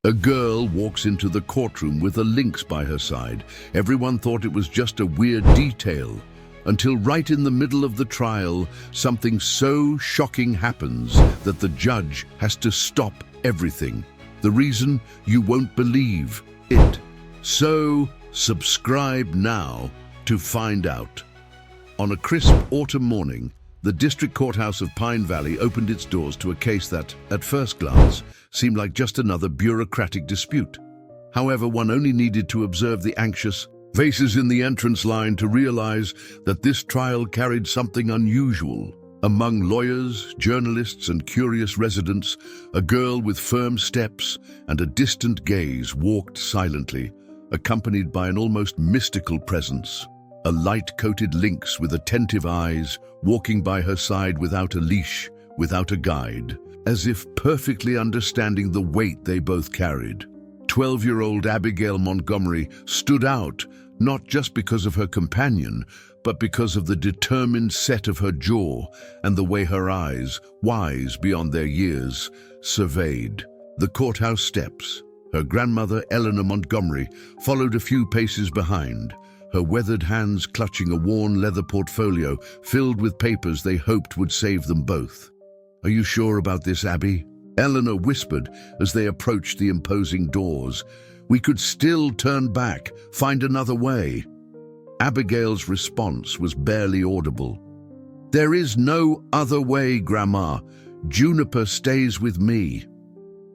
A girl walks into the courtroom with a lynx by her side. Everyone thought it was just a weird detail, until right in the middle of the trial, something so shocking happens that the judge has to stop everything. The reason? You won't believe it. So, subscribe now to find out. On a crisp autumn morning, the District Courthouse of Pine Valley opened its doors to a case that, at first glance, seemed like just another bureaucratic dispute. However, one only needed to observe the anxious faces in the entrance line to realize that this trial carried something unusual. Among lawyers, journalists, and curious residents, a girl with firm steps and a distant gaze walked silently, accompanied by an almost mystical presence. A light-coated lynx with attentive eyes, walking by her side without a leash, without a guide, as if perfectly understanding the weight they both carried. 12-year-old Abigail Montgomery stood out, not just because of her companion, but because of the determined set of her jaw and the way her eyes, wise beyond their years, surveyed the courthouse steps. Her grandmother, Eleanor Montgomery, followed a few paces behind, her weathered hands clutching a worn leather portfolio filled with papers they hoped would save them both. "Are you sure about this, Abby?" Eleanor whispered as they approached the imposing doors. "We could still turn back, find another way." Abigail's response was barely audible. "There is no other way, Grandma. Juniper stays with me."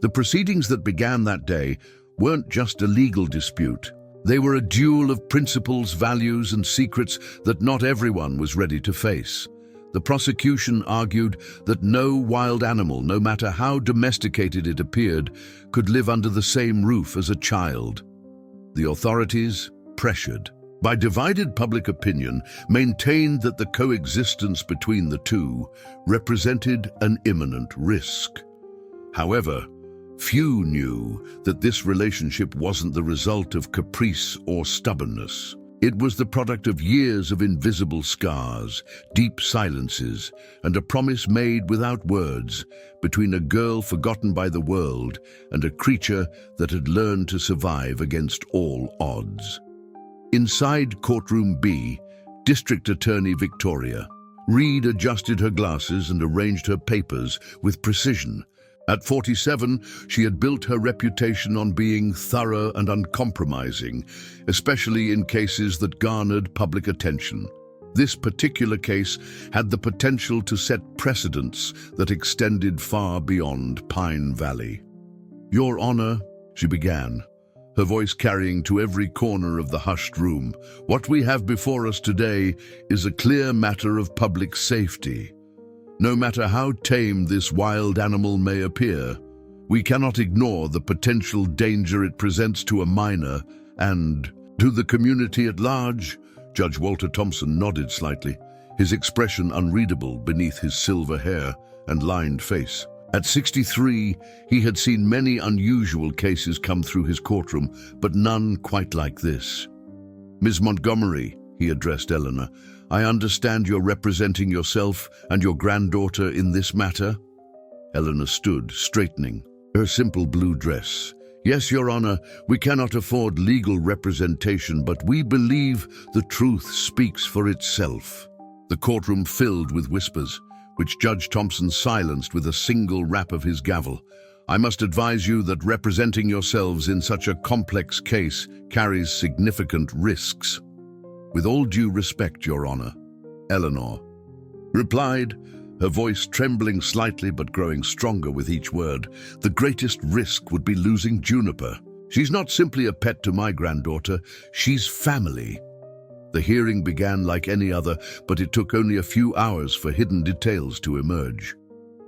The proceedings that began that day weren't just a legal dispute. They were a duel of principles, values, and secrets that not everyone was ready to face. The prosecution argued that no wild animal, no matter how domesticated it appeared, could live under the same roof as a child. The authorities, pressured by divided public opinion, maintained that the coexistence between the two represented an imminent risk. However, few knew that this relationship wasn't the result of caprice or stubbornness. It was the product of years of invisible scars, deep silences, and a promise made without words between a girl forgotten by the world and a creature that had learned to survive against all odds. Inside Courtroom B, District Attorney Victoria Reed adjusted her glasses and arranged her papers with precision. At 47, she had built her reputation on being thorough and uncompromising, especially in cases that garnered public attention. This particular case had the potential to set precedents that extended far beyond Pine Valley. "Your Honor," she began, her voice carrying to every corner of the hushed room, "what we have before us today is a clear matter of public safety. No matter how tame this wild animal may appear, we cannot ignore the potential danger it presents to a minor and to the community at large." Judge Walter Thompson nodded slightly, his expression unreadable beneath his silver hair and lined face. At 63, he had seen many unusual cases come through his courtroom, but none quite like this. "Ms. Montgomery," he addressed Eleanor, "I understand you're representing yourself and your granddaughter in this matter?" Eleanor stood, straightening her simple blue dress. "Yes, Your Honor, we cannot afford legal representation, but we believe the truth speaks for itself." The courtroom filled with whispers, which Judge Thompson silenced with a single rap of his gavel. "I must advise you that representing yourselves in such a complex case carries significant risks." "With all due respect, Your Honor," Eleanor replied, her voice trembling slightly but growing stronger with each word. "The greatest risk would be losing Juniper. She's not simply a pet to my granddaughter, she's family." The hearing began like any other, but it took only a few hours for hidden details to emerge.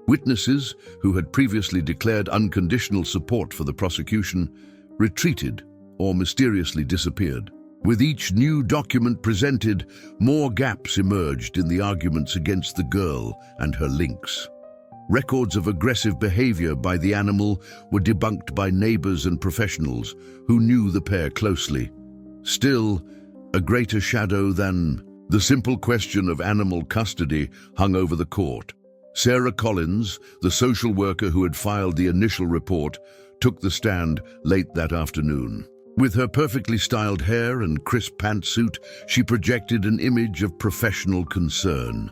Witnesses, who had previously declared unconditional support for the prosecution, retreated or mysteriously disappeared. With each new document presented, more gaps emerged in the arguments against the girl and her lynx. Records of aggressive behavior by the animal were debunked by neighbors and professionals who knew the pair closely. Still, a greater shadow than the simple question of animal custody hung over the court. Sarah Collins, the social worker who had filed the initial report, took the stand late that afternoon. With her perfectly styled hair and crisp pantsuit, she projected an image of professional concern.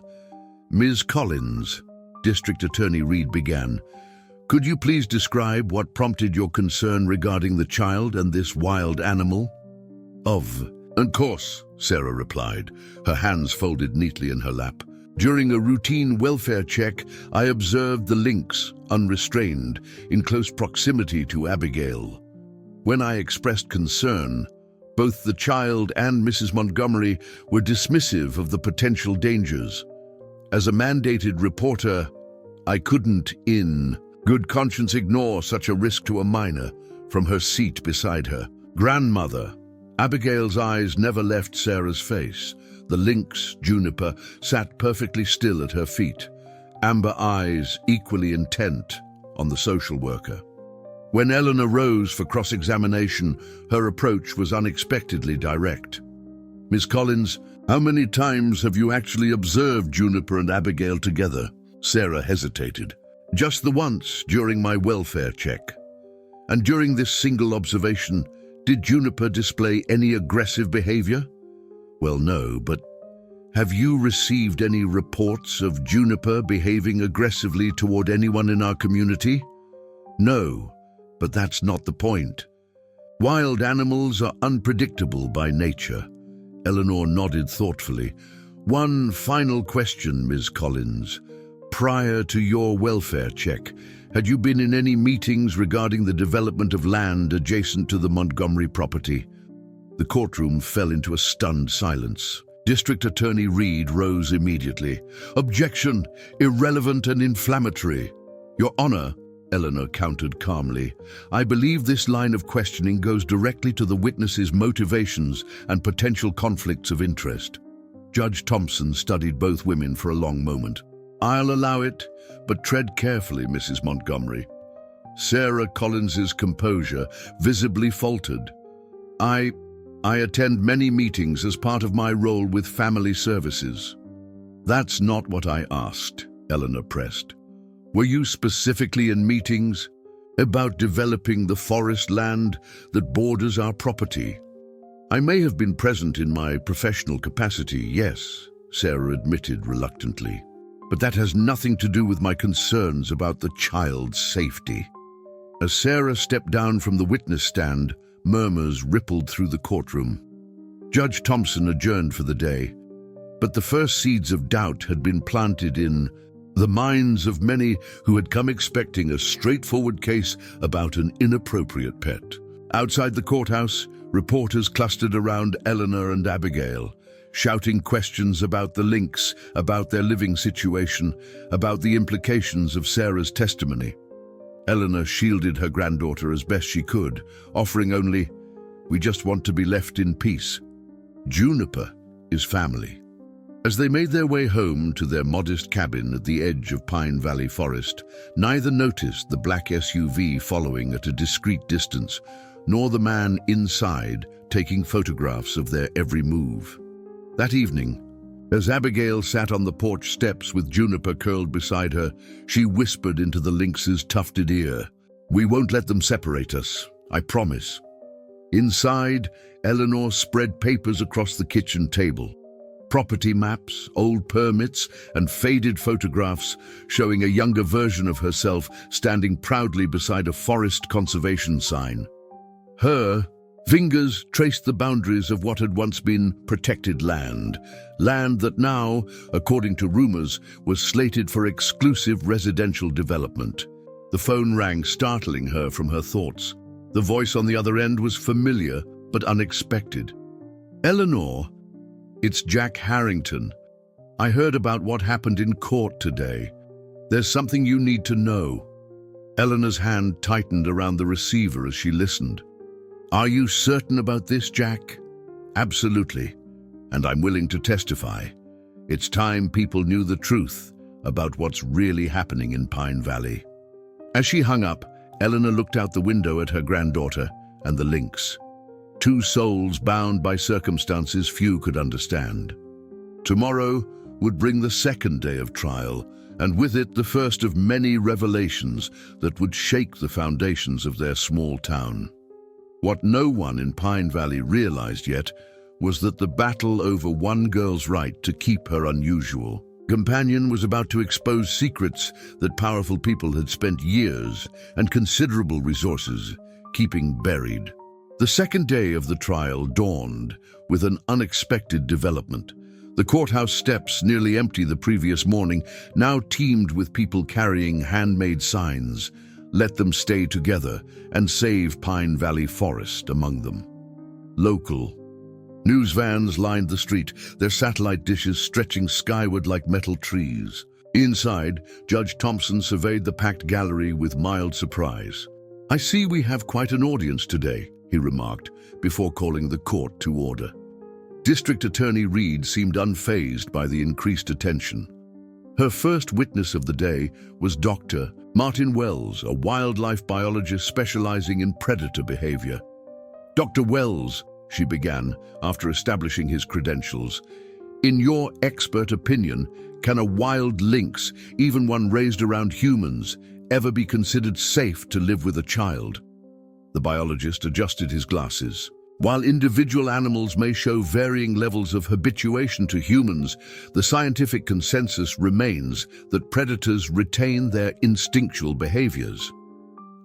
"Ms. Collins," District Attorney Reed began, "could you please describe what prompted your concern regarding the child and this wild animal?" "Of course," Sarah replied, her hands folded neatly in her lap. "During a routine welfare check, I observed the Lynx, unrestrained, in close proximity to Abigail. When I expressed concern, both the child and Mrs. Montgomery were dismissive of the potential dangers. As a mandated reporter, I couldn't, in good conscience, ignore such a risk to a minor from her seat beside her. Grandmother." Abigail's eyes never left Sarah's face. The Lynx, Juniper, sat perfectly still at her feet, amber eyes equally intent on the social worker. When Eleanor rose for cross-examination, her approach was unexpectedly direct. "Miss Collins, how many times have you actually observed Juniper and Abigail together?" Sarah hesitated. "Just the once, during my welfare check." "And during this single observation, did Juniper display any aggressive behavior?" "Well, no, but have you received any reports of Juniper behaving aggressively toward anyone in our community?" "No, but that's not the point. Wild animals are unpredictable by nature." Eleanor nodded thoughtfully. "One final question, Ms. Collins. Prior to your welfare check, had you been in any meetings regarding the development of land adjacent to the Montgomery property?" The courtroom fell into a stunned silence. District Attorney Reed rose immediately. "Objection! Irrelevant and inflammatory." "Your Honor," Eleanor countered calmly, "I believe this line of questioning goes directly to the witness's motivations and potential conflicts of interest." Judge Thompson studied both women for a long moment. "I'll allow it, but tread carefully, Mrs. Montgomery." Sarah Collins's composure visibly faltered. I attend many meetings as part of my role with family services." "That's not what I asked," Eleanor pressed. "Were you specifically in meetings about developing the forest land that borders our property?" "I may have been present in my professional capacity, yes," Sarah admitted reluctantly. "But that has nothing to do with my concerns about the child's safety." As Sarah stepped down from the witness stand, murmurs rippled through the courtroom. Judge Thompson adjourned for the day, but the first seeds of doubt had been planted in the minds of many who had come expecting a straightforward case about an inappropriate pet. Outside the courthouse, reporters clustered around Eleanor and Abigail, shouting questions about the Lynx, about their living situation, about the implications of Sarah's testimony. Eleanor shielded her granddaughter as best she could, offering only, "We just want to be left in peace. Juniper is family." As they made their way home to their modest cabin at the edge of Pine Valley Forest, neither noticed the black SUV following at a discreet distance, nor the man inside taking photographs of their every move. That evening, as Abigail sat on the porch steps with Juniper curled beside her, she whispered into the Lynx's tufted ear, "We won't let them separate us, I promise." Inside, Eleanor spread papers across the kitchen table. Property maps, old permits, and faded photographs showing a younger version of herself standing proudly beside a forest conservation sign. Her fingers traced the boundaries of what had once been protected land that now, according to rumors, was slated for exclusive residential development. The phone rang, startling her from her thoughts. The voice on the other end was familiar but unexpected. "Eleanor, it's Jack Harrington. I heard about what happened in court today. There's something you need to know." Eleanor's hand tightened around the receiver as she listened. "Are you certain about this, Jack?" "Absolutely, and I'm willing to testify. It's time people knew the truth about what's really happening in Pine Valley." As she hung up, Eleanor looked out the window at her granddaughter and the Lynx. Two souls bound by circumstances few could understand. Tomorrow would bring the second day of trial, and with it the first of many revelations that would shake the foundations of their small town. What no one in Pine Valley realized yet was that the battle over one girl's right to keep her unusual companion was about to expose secrets that powerful people had spent years and considerable resources keeping buried. The second day of the trial dawned with an unexpected development. The courthouse steps, nearly empty the previous morning, now teemed with people carrying handmade signs, "Let them stay together and save Pine Valley Forest" among them. Local. News vans lined the street, their satellite dishes stretching skyward like metal trees. Inside, Judge Thompson surveyed the packed gallery with mild surprise. "I see we have quite an audience today," he remarked, before calling the court to order. District Attorney Reed seemed unfazed by the increased attention. Her first witness of the day was Dr. Martin Wells, a wildlife biologist specializing in predator behavior. "Dr. Wells," she began, after establishing his credentials, "in your expert opinion, can a wild lynx, even one raised around humans, ever be considered safe to live with a child?" The biologist adjusted his glasses. "While individual animals may show varying levels of habituation to humans, the scientific consensus remains that predators retain their instinctual behaviors.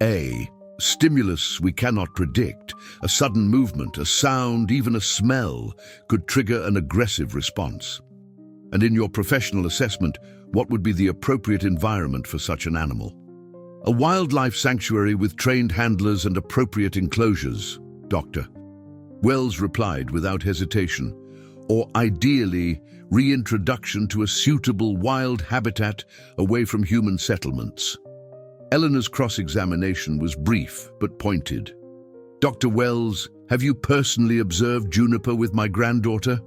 A stimulus we cannot predict, a sudden movement, a sound, even a smell, could trigger an aggressive response. And in your professional assessment, what would be the appropriate environment for such an animal?" "A wildlife sanctuary with trained handlers and appropriate enclosures, Doctor," Wells replied without hesitation, "or ideally, reintroduction to a suitable wild habitat away from human settlements." Eleanor's cross-examination was brief but pointed. "Dr. Wells, have you personally observed Juniper with my granddaughter?"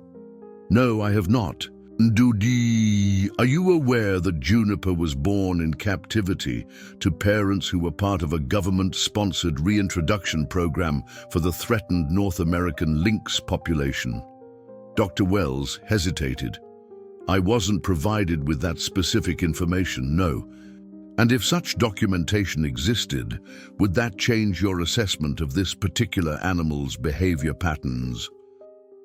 "No, I have not." Are you aware that Juniper was born in captivity to parents who were part of a government-sponsored reintroduction program for the threatened North American lynx population?" Dr. Wells hesitated. "I wasn't provided with that specific information, no. And if such documentation existed, would that change your assessment of this particular animal's behavior patterns?"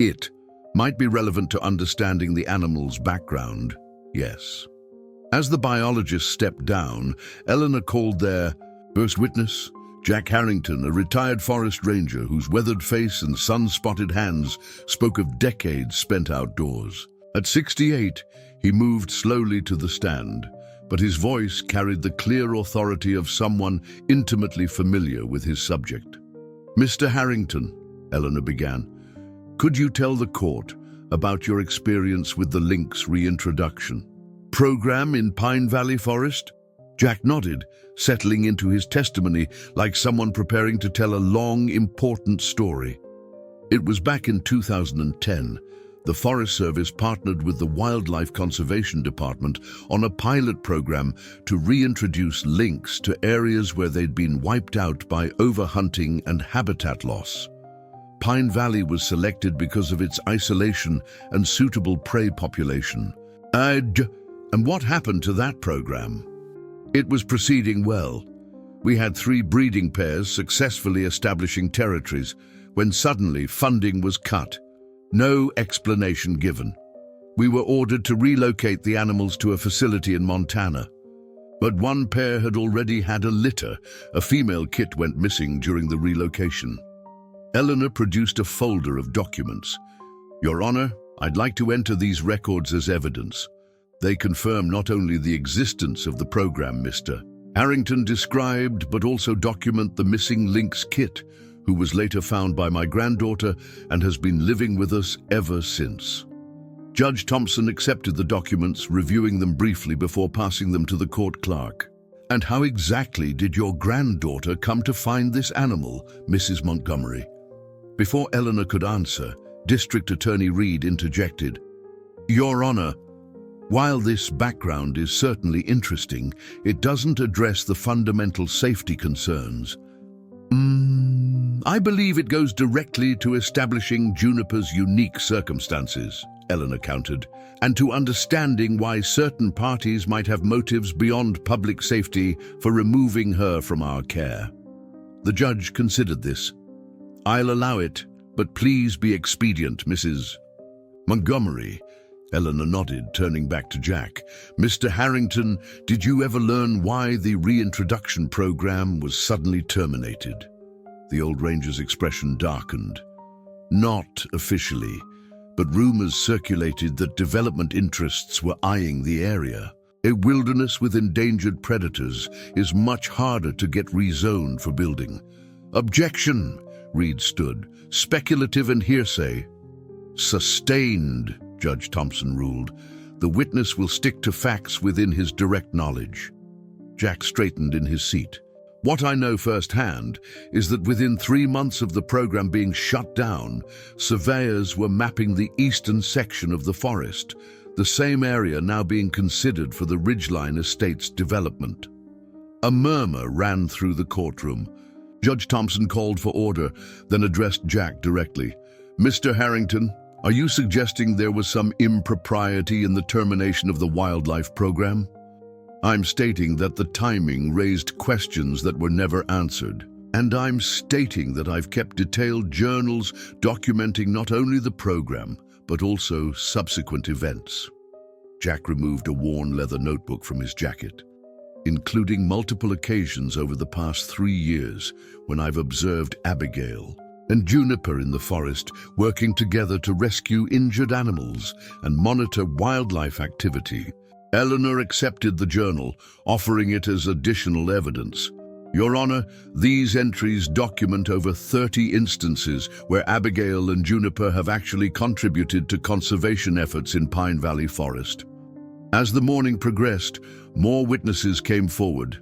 "It might be relevant to understanding the animal's background, yes." As the biologist stepped down, Eleanor called their first witness, Jack Harrington, a retired forest ranger whose weathered face and sun-spotted hands spoke of decades spent outdoors. At 68, he moved slowly to the stand, but his voice carried the clear authority of someone intimately familiar with his subject. "Mr. Harrington," Eleanor began, "could you tell the court about your experience with the lynx reintroduction program in Pine Valley Forest?" Jack nodded, settling into his testimony like someone preparing to tell a long, important story. "It was back in 2010. The Forest Service partnered with the Wildlife Conservation Department on a pilot program to reintroduce lynx to areas where they'd been wiped out by overhunting and habitat loss. Pine Valley was selected because of its isolation and suitable prey population. And what happened to that program?" "It was proceeding well. We had 3 breeding pairs successfully establishing territories when suddenly funding was cut. No explanation given. We were ordered to relocate the animals to a facility in Montana. But one pair had already had a litter. A female kit went missing during the relocation." Eleanor produced a folder of documents. "Your Honor, I'd like to enter these records as evidence. They confirm not only the existence of the program Mr. Harrington described, but also document the missing lynx kit, who was later found by my granddaughter and has been living with us ever since." Judge Thompson accepted the documents, reviewing them briefly before passing them to the court clerk. "And how exactly did your granddaughter come to find this animal, Mrs. Montgomery?" Before Eleanor could answer, District Attorney Reed interjected. "Your Honor, while this background is certainly interesting, it doesn't address the fundamental safety concerns. I believe it goes directly to establishing Juniper's unique circumstances." Eleanor countered, and to understanding why certain parties might have motives beyond public safety for removing her from our care. The judge considered this. "I'll allow it, but please be expedient, Mrs. Montgomery." Eleanor nodded, turning back to Jack. "Mr. Harrington, did you ever learn why the reintroduction program was suddenly terminated?" The old ranger's expression darkened. "Not officially, but rumors circulated that development interests were eyeing the area. A wilderness with endangered predators is much harder to get rezoned for building." "Objection!" Reed stood. "Speculative and hearsay." "Sustained," Judge Thompson ruled. "The witness will stick to facts within his direct knowledge." Jack straightened in his seat. "What I know firsthand is that within 3 months of the program being shut down, surveyors were mapping the eastern section of the forest, the same area now being considered for the Ridgeline Estates development." A murmur ran through the courtroom. Judge Thompson called for order, then addressed Jack directly. "Mr. Harrington, are you suggesting there was some impropriety in the termination of the wildlife program?" "I'm stating that the timing raised questions that were never answered. And I'm stating that I've kept detailed journals documenting not only the program, but also subsequent events." Jack removed a worn leather notebook from his jacket. "Including multiple occasions over the past 3 years when I've observed Abigail and Juniper in the forest working together to rescue injured animals and monitor wildlife activity." Eleanor accepted the journal, offering it as additional evidence. "Your Honor, these entries document over 30 instances where Abigail and Juniper have actually contributed to conservation efforts in Pine Valley Forest." As the morning progressed, more witnesses came forward.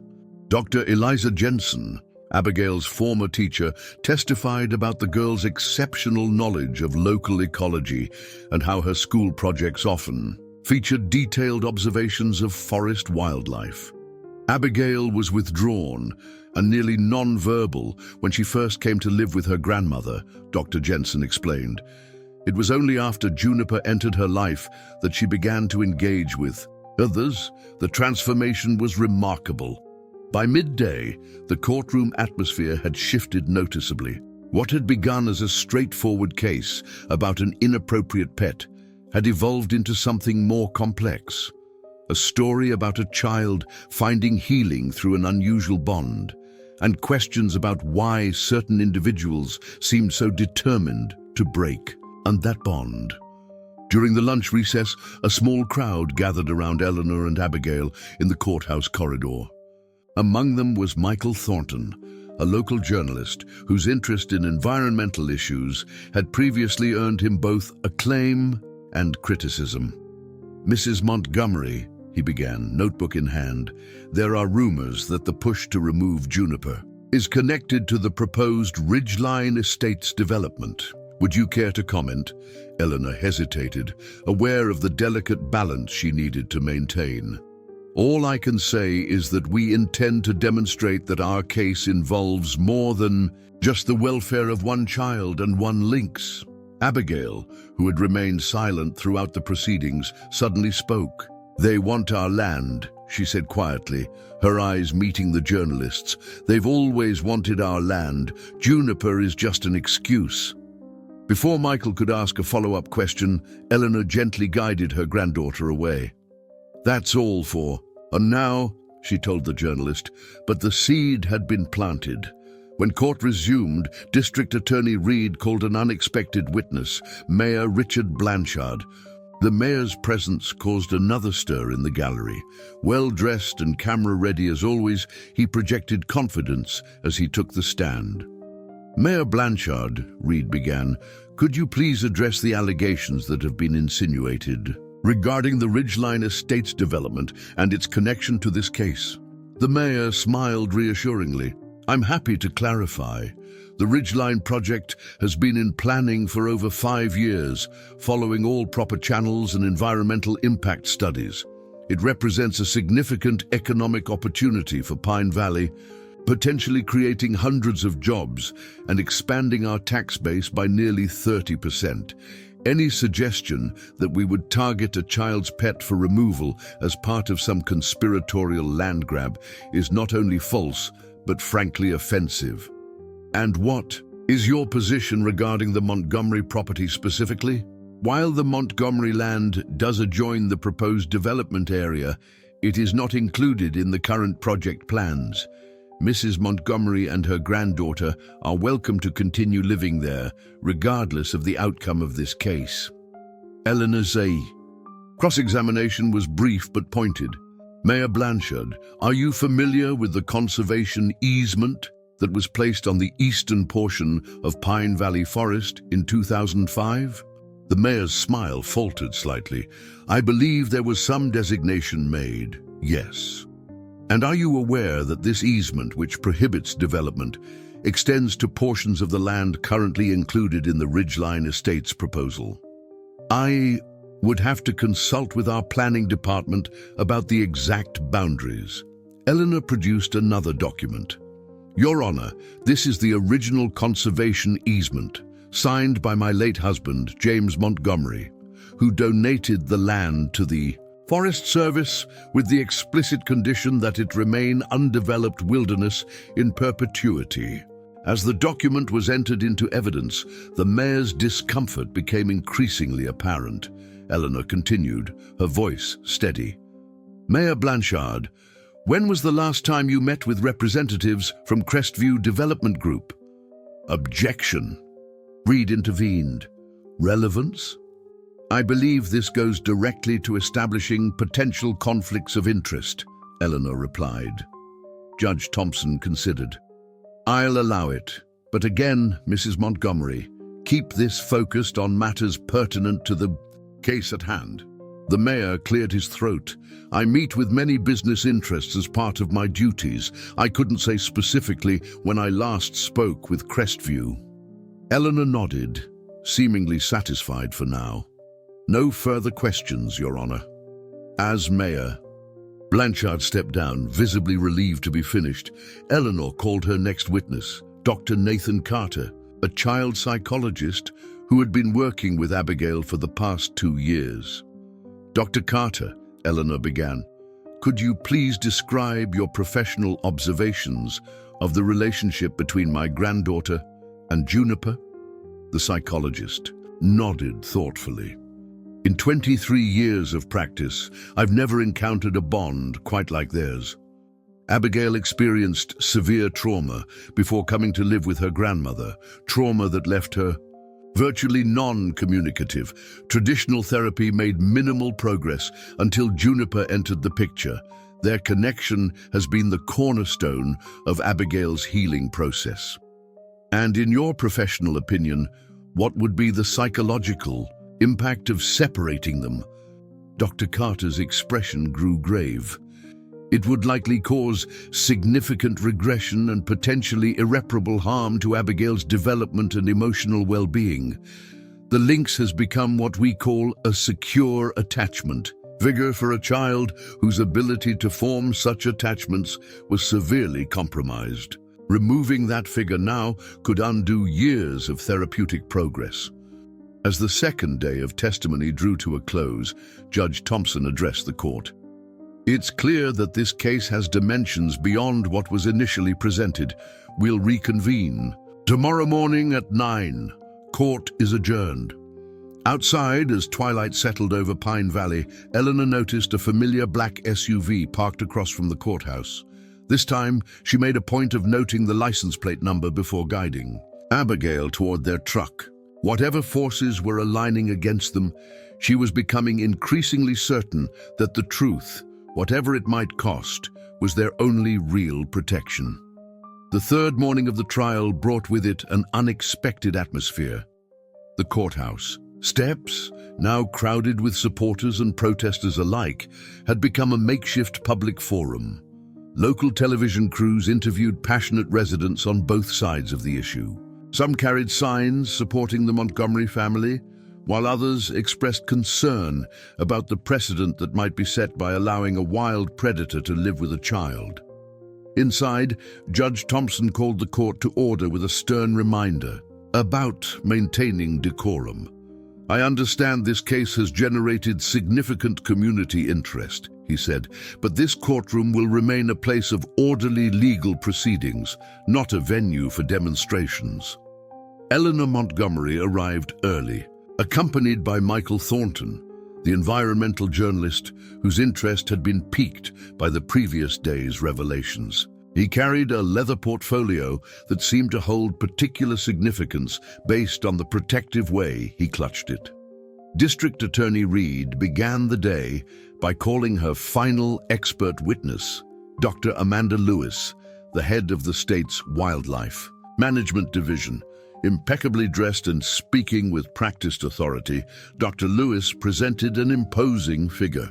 Dr. Eliza Jensen, Abigail's former teacher, testified about the girl's exceptional knowledge of local ecology and how her school projects often featured detailed observations of forest wildlife. Abigail was withdrawn and nearly non-verbal when she first came to live with her grandmother, Dr. Jensen explained. It was only after Juniper entered her life that she began to engage with others. The transformation was remarkable. By midday, the courtroom atmosphere had shifted noticeably. What had begun as a straightforward case about an inappropriate pet had evolved into something more complex. A story about a child finding healing through an unusual bond, and questions about why certain individuals seemed so determined to break that bond. During the lunch recess, a small crowd gathered around Eleanor and Abigail in the courthouse corridor. Among them was Michael Thornton, a local journalist whose interest in environmental issues had previously earned him both acclaim and criticism. "Mrs. Montgomery," he began, notebook in hand, "there are rumors that the push to remove Juniper is connected to the proposed Ridgeline Estates development. Would you care to comment?" Eleanor hesitated, aware of the delicate balance she needed to maintain. "All I can say is that we intend to demonstrate that our case involves more than just the welfare of one child and one lynx." Abigail, who had remained silent throughout the proceedings, suddenly spoke. "They want our land," she said quietly, her eyes meeting the journalists. "They've always wanted our land. Juniper is just an excuse." Before Michael could ask a follow-up question, Eleanor gently guided her granddaughter away. "That's all for now," she told the journalist, but the seed had been planted. When court resumed, District Attorney Reed called an unexpected witness, Mayor Richard Blanchard. The mayor's presence caused another stir in the gallery. Well-dressed and camera-ready as always, he projected confidence as he took the stand. "Mayor Blanchard," Reed began, "could you please address the allegations that have been insinuated regarding the Ridgeline Estates development and its connection to this case?" The mayor smiled reassuringly. "I'm happy to clarify. The Ridgeline project has been in planning for over 5 years, following all proper channels and environmental impact studies. It represents a significant economic opportunity for Pine Valley, potentially creating hundreds of jobs and expanding our tax base by nearly 30%. Any suggestion that we would target a child's pet for removal as part of some conspiratorial land grab is not only false, but frankly offensive. And what is your position regarding the Montgomery property specifically? While the Montgomery land does adjoin the proposed development area, it is not included in the current project plans. Mrs. Montgomery and her granddaughter are welcome to continue living there, regardless of the outcome of this case. Eleanor Zay. Cross-examination was brief but pointed. Mayor Blanchard, are you familiar with the conservation easement that was placed on the eastern portion of Pine Valley Forest in 2005? The mayor's smile faltered slightly. I believe there was some designation made, yes. And are you aware that this easement, which prohibits development, extends to portions of the land currently included in the Ridgeline Estates proposal? I would have to consult with our planning department about the exact boundaries. Eleanor produced another document. Your Honor, this is the original conservation easement, signed by my late husband, James Montgomery, who donated the land to the Forest Service with the explicit condition that it remain undeveloped wilderness in perpetuity. As the document was entered into evidence, the mayor's discomfort became increasingly apparent. Eleanor continued, her voice steady. Mayor Blanchard, when was the last time you met with representatives from Crestview Development Group? Objection. Reed intervened. Relevance? I believe this goes directly to establishing potential conflicts of interest, Eleanor replied. Judge Thompson considered. I'll allow it, but again, Mrs. Montgomery, keep this focused on matters pertinent to the case at hand. The mayor cleared his throat. I meet with many business interests as part of my duties. I couldn't say specifically when I last spoke with Crestview. Eleanor nodded, seemingly satisfied for now. No further questions, Your Honor. As mayor, Blanchard stepped down, visibly relieved to be finished. Eleanor called her next witness, Dr. Nathan Carter, a child psychologist who had been working with Abigail for the past 2 years. Dr. Carter, Eleanor began, could you please describe your professional observations of the relationship between my granddaughter and Juniper? The psychologist nodded thoughtfully. In 23 years of practice, I've never encountered a bond quite like theirs. Abigail experienced severe trauma before coming to live with her grandmother, trauma that left her virtually non-communicative. Traditional therapy made minimal progress until Juniper entered the picture. Their connection has been the cornerstone of Abigail's healing process. And in your professional opinion, what would be the psychological impact of separating them? Dr. Carter's expression grew grave. It would likely cause significant regression and potentially irreparable harm to Abigail's development and emotional well-being. The Lynx has become what we call a secure attachment. Vigor for a child whose ability to form such attachments was severely compromised. Removing that figure now could undo years of therapeutic progress. As the second day of testimony drew to a close, Judge Thompson addressed the court. It's clear that this case has dimensions beyond what was initially presented. We'll reconvene tomorrow morning at 9. Court is adjourned. Outside, as twilight settled over Pine Valley, Eleanor noticed a familiar black SUV parked across from the courthouse. This time, she made a point of noting the license plate number before guiding Abigail toward their truck. Whatever forces were aligning against them, she was becoming increasingly certain that the truth, whatever it might cost, was their only real protection. The third morning of the trial brought with it an unexpected atmosphere. The courthouse, steps, now crowded with supporters and protesters alike, had become a makeshift public forum. Local television crews interviewed passionate residents on both sides of the issue. Some carried signs supporting the Montgomery family, while others expressed concern about the precedent that might be set by allowing a wild predator to live with a child. Inside, Judge Thompson called the court to order with a stern reminder about maintaining decorum. I understand this case has generated significant community interest, he said, but this courtroom will remain a place of orderly legal proceedings, not a venue for demonstrations. Eleanor Montgomery arrived early, accompanied by Michael Thornton, the environmental journalist whose interest had been piqued by the previous day's revelations. He carried a leather portfolio that seemed to hold particular significance based on the protective way he clutched it. District Attorney Reed began the day by calling her final expert witness, Dr. Amanda Lewis, the head of the state's Wildlife Management Division. Impeccably dressed and speaking with practiced authority, Dr. Lewis presented an imposing figure.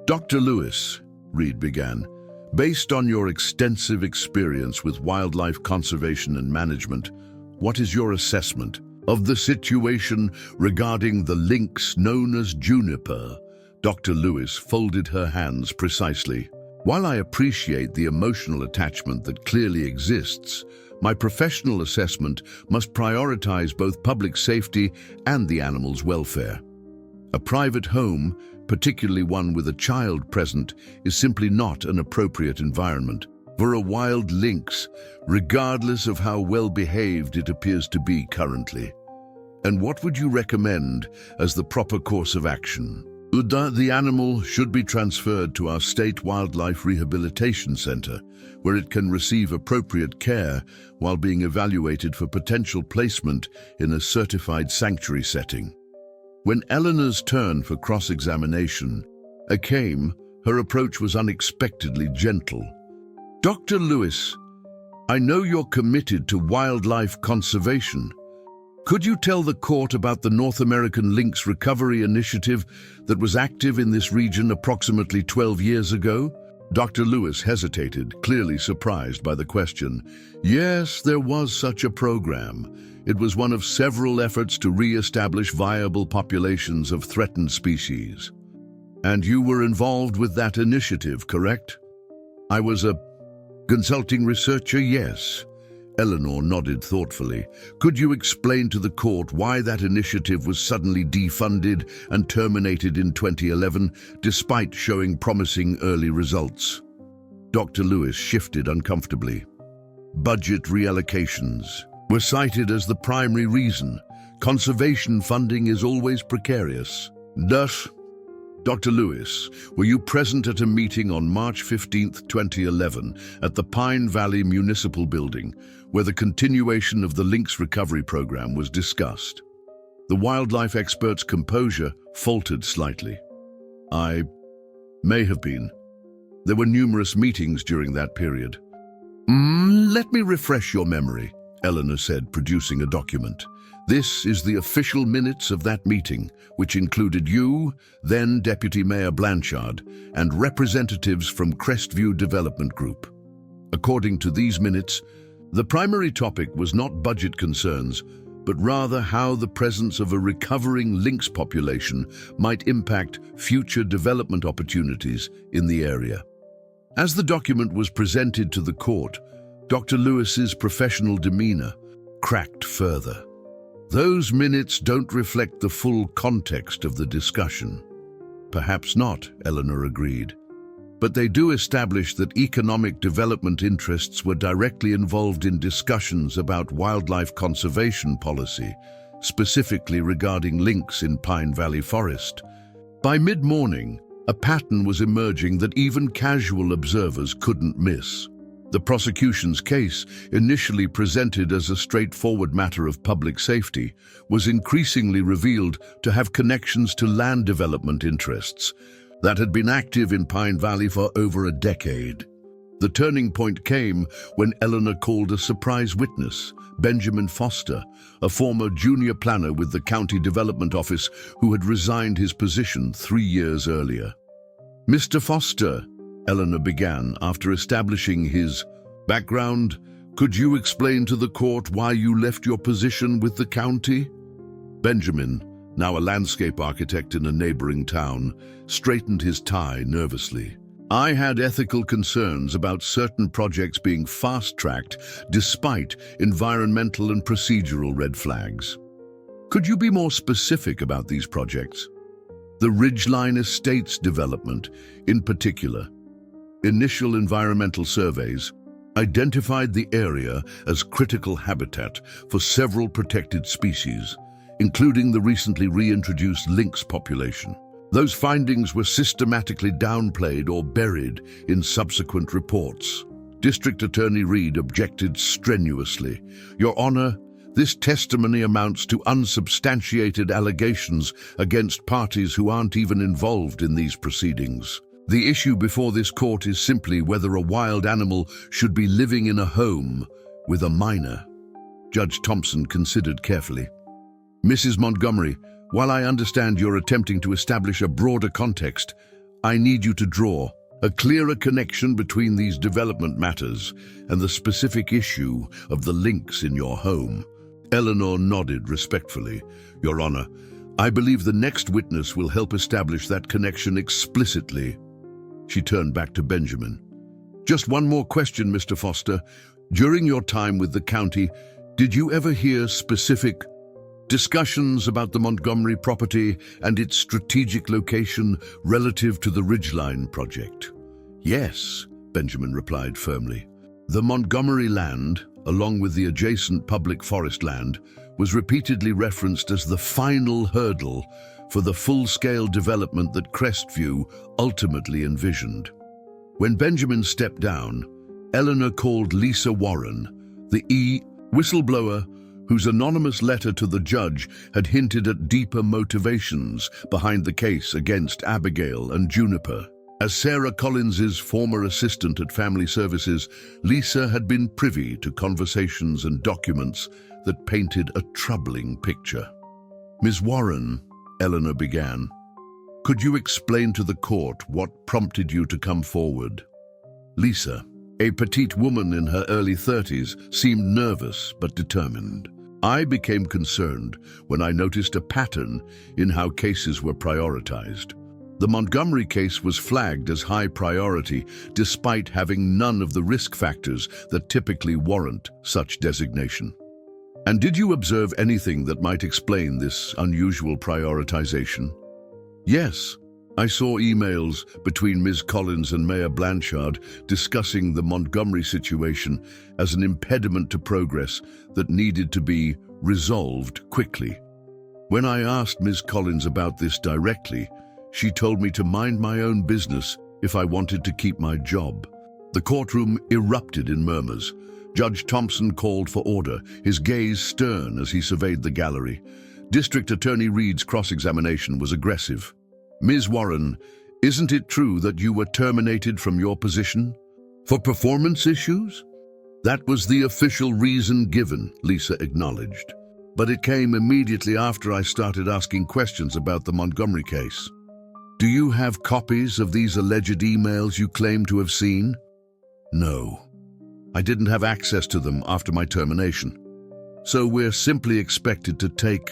Dr. Lewis, Reed began, based on your extensive experience with wildlife conservation and management, what is your assessment of the situation regarding the lynx known as Juniper? Dr. Lewis folded her hands precisely. While I appreciate the emotional attachment that clearly exists, my professional assessment must prioritize both public safety and the animal's welfare. A private home, particularly one with a child present, is simply not an appropriate environment for a wild lynx, regardless of how well behaved it appears to be currently. And what would you recommend as the proper course of action? The animal should be transferred to our State Wildlife Rehabilitation Center, where it can receive appropriate care while being evaluated for potential placement in a certified sanctuary setting. When Eleanor's turn for cross-examination came, her approach was unexpectedly gentle. Dr. Lewis, I know you're committed to wildlife conservation. Could you tell the court about the North American Lynx Recovery Initiative that was active in this region approximately 12 years ago? Dr. Lewis hesitated, clearly surprised by the question. Yes, there was such a program. It was one of several efforts to re-establish viable populations of threatened species. And you were involved with that initiative, correct? I was a consulting researcher, yes. Eleanor nodded thoughtfully. Could you explain to the court why that initiative was suddenly defunded and terminated in 2011, despite showing promising early results? Dr. Lewis shifted uncomfortably. Budget reallocations were cited as the primary reason. Conservation funding is always precarious. Thus, Dr. Lewis, were you present at a meeting on March 15, 2011, at the Pine Valley Municipal Building, where the continuation of the Lynx recovery program was discussed? The wildlife expert's composure faltered slightly. I may have been. There were numerous meetings during that period. Let me refresh your memory, Eleanor said, producing a document. This is the official minutes of that meeting, which included you, then Deputy Mayor Blanchard, and representatives from Crestview Development Group. According to these minutes, the primary topic was not budget concerns, but rather how the presence of a recovering lynx population might impact future development opportunities in the area. As the document was presented to the court, Dr. Lewis's professional demeanor cracked further. Those minutes don't reflect the full context of the discussion. Perhaps not, Eleanor agreed. But they do establish that economic development interests were directly involved in discussions about wildlife conservation policy, specifically regarding lynx in Pine Valley Forest. By mid-morning, a pattern was emerging that even casual observers couldn't miss. The prosecution's case, initially presented as a straightforward matter of public safety, was increasingly revealed to have connections to land development interests that had been active in Pine Valley for over a decade. The turning point came when Eleanor called a surprise witness, Benjamin Foster, a former junior planner with the County Development Office who had resigned his position 3 years earlier. Mr. Foster, Eleanor began after establishing his background, could you explain to the court why you left your position with the county? Benjamin, now a landscape architect in a neighboring town, straightened his tie nervously. I had ethical concerns about certain projects being fast-tracked despite environmental and procedural red flags. Could you be more specific about these projects? The Ridgeline Estates development, in particular. Initial environmental surveys identified the area as critical habitat for several protected species, including the recently reintroduced lynx population. Those findings were systematically downplayed or buried in subsequent reports. District Attorney Reed objected strenuously. Your Honor, this testimony amounts to unsubstantiated allegations against parties who aren't even involved in these proceedings. The issue before this court is simply whether a wild animal should be living in a home with a minor. Judge Thompson considered carefully. Mrs. Montgomery, while I understand you're attempting to establish a broader context, I need you to draw a clearer connection between these development matters and the specific issue of the lynx in your home. Eleanor nodded respectfully. Your Honor, I believe the next witness will help establish that connection explicitly. She turned back to Benjamin. Just one more question, Mr. Foster. During your time with the county, did you ever hear specific discussions about the Montgomery property and its strategic location relative to the Ridgeline project? Yes, Benjamin replied firmly. The Montgomery land, along with the adjacent public forest land, was repeatedly referenced as the final hurdle for the full-scale development that Crestview ultimately envisioned. When Benjamin stepped down, Eleanor called Lisa Warren, the whistleblower whose anonymous letter to the judge had hinted at deeper motivations behind the case against Abigail and Juniper. As Sarah Collins's former assistant at Family Services, Lisa had been privy to conversations and documents that painted a troubling picture. Ms. Warren, Eleanor began, could you explain to the court what prompted you to come forward? Lisa, a petite woman in her early 30s, seemed nervous but determined. I became concerned when I noticed a pattern in how cases were prioritized. The Montgomery case was flagged as high priority despite having none of the risk factors that typically warrant such designation. And did you observe anything that might explain this unusual prioritization? Yes, I saw emails between Ms. Collins and Mayor Blanchard discussing the Montgomery situation as an impediment to progress that needed to be resolved quickly. When I asked Ms. Collins about this directly, she told me to mind my own business if I wanted to keep my job. The courtroom erupted in murmurs. Judge Thompson called for order, his gaze stern as he surveyed the gallery. District Attorney Reed's cross-examination was aggressive. Ms. Warren, isn't it true that you were terminated from your position? For performance issues? That was the official reason given, Lisa acknowledged. But it came immediately after I started asking questions about the Montgomery case. Do you have copies of these alleged emails you claim to have seen? No. I didn't have access to them after my termination. So we're simply expected to take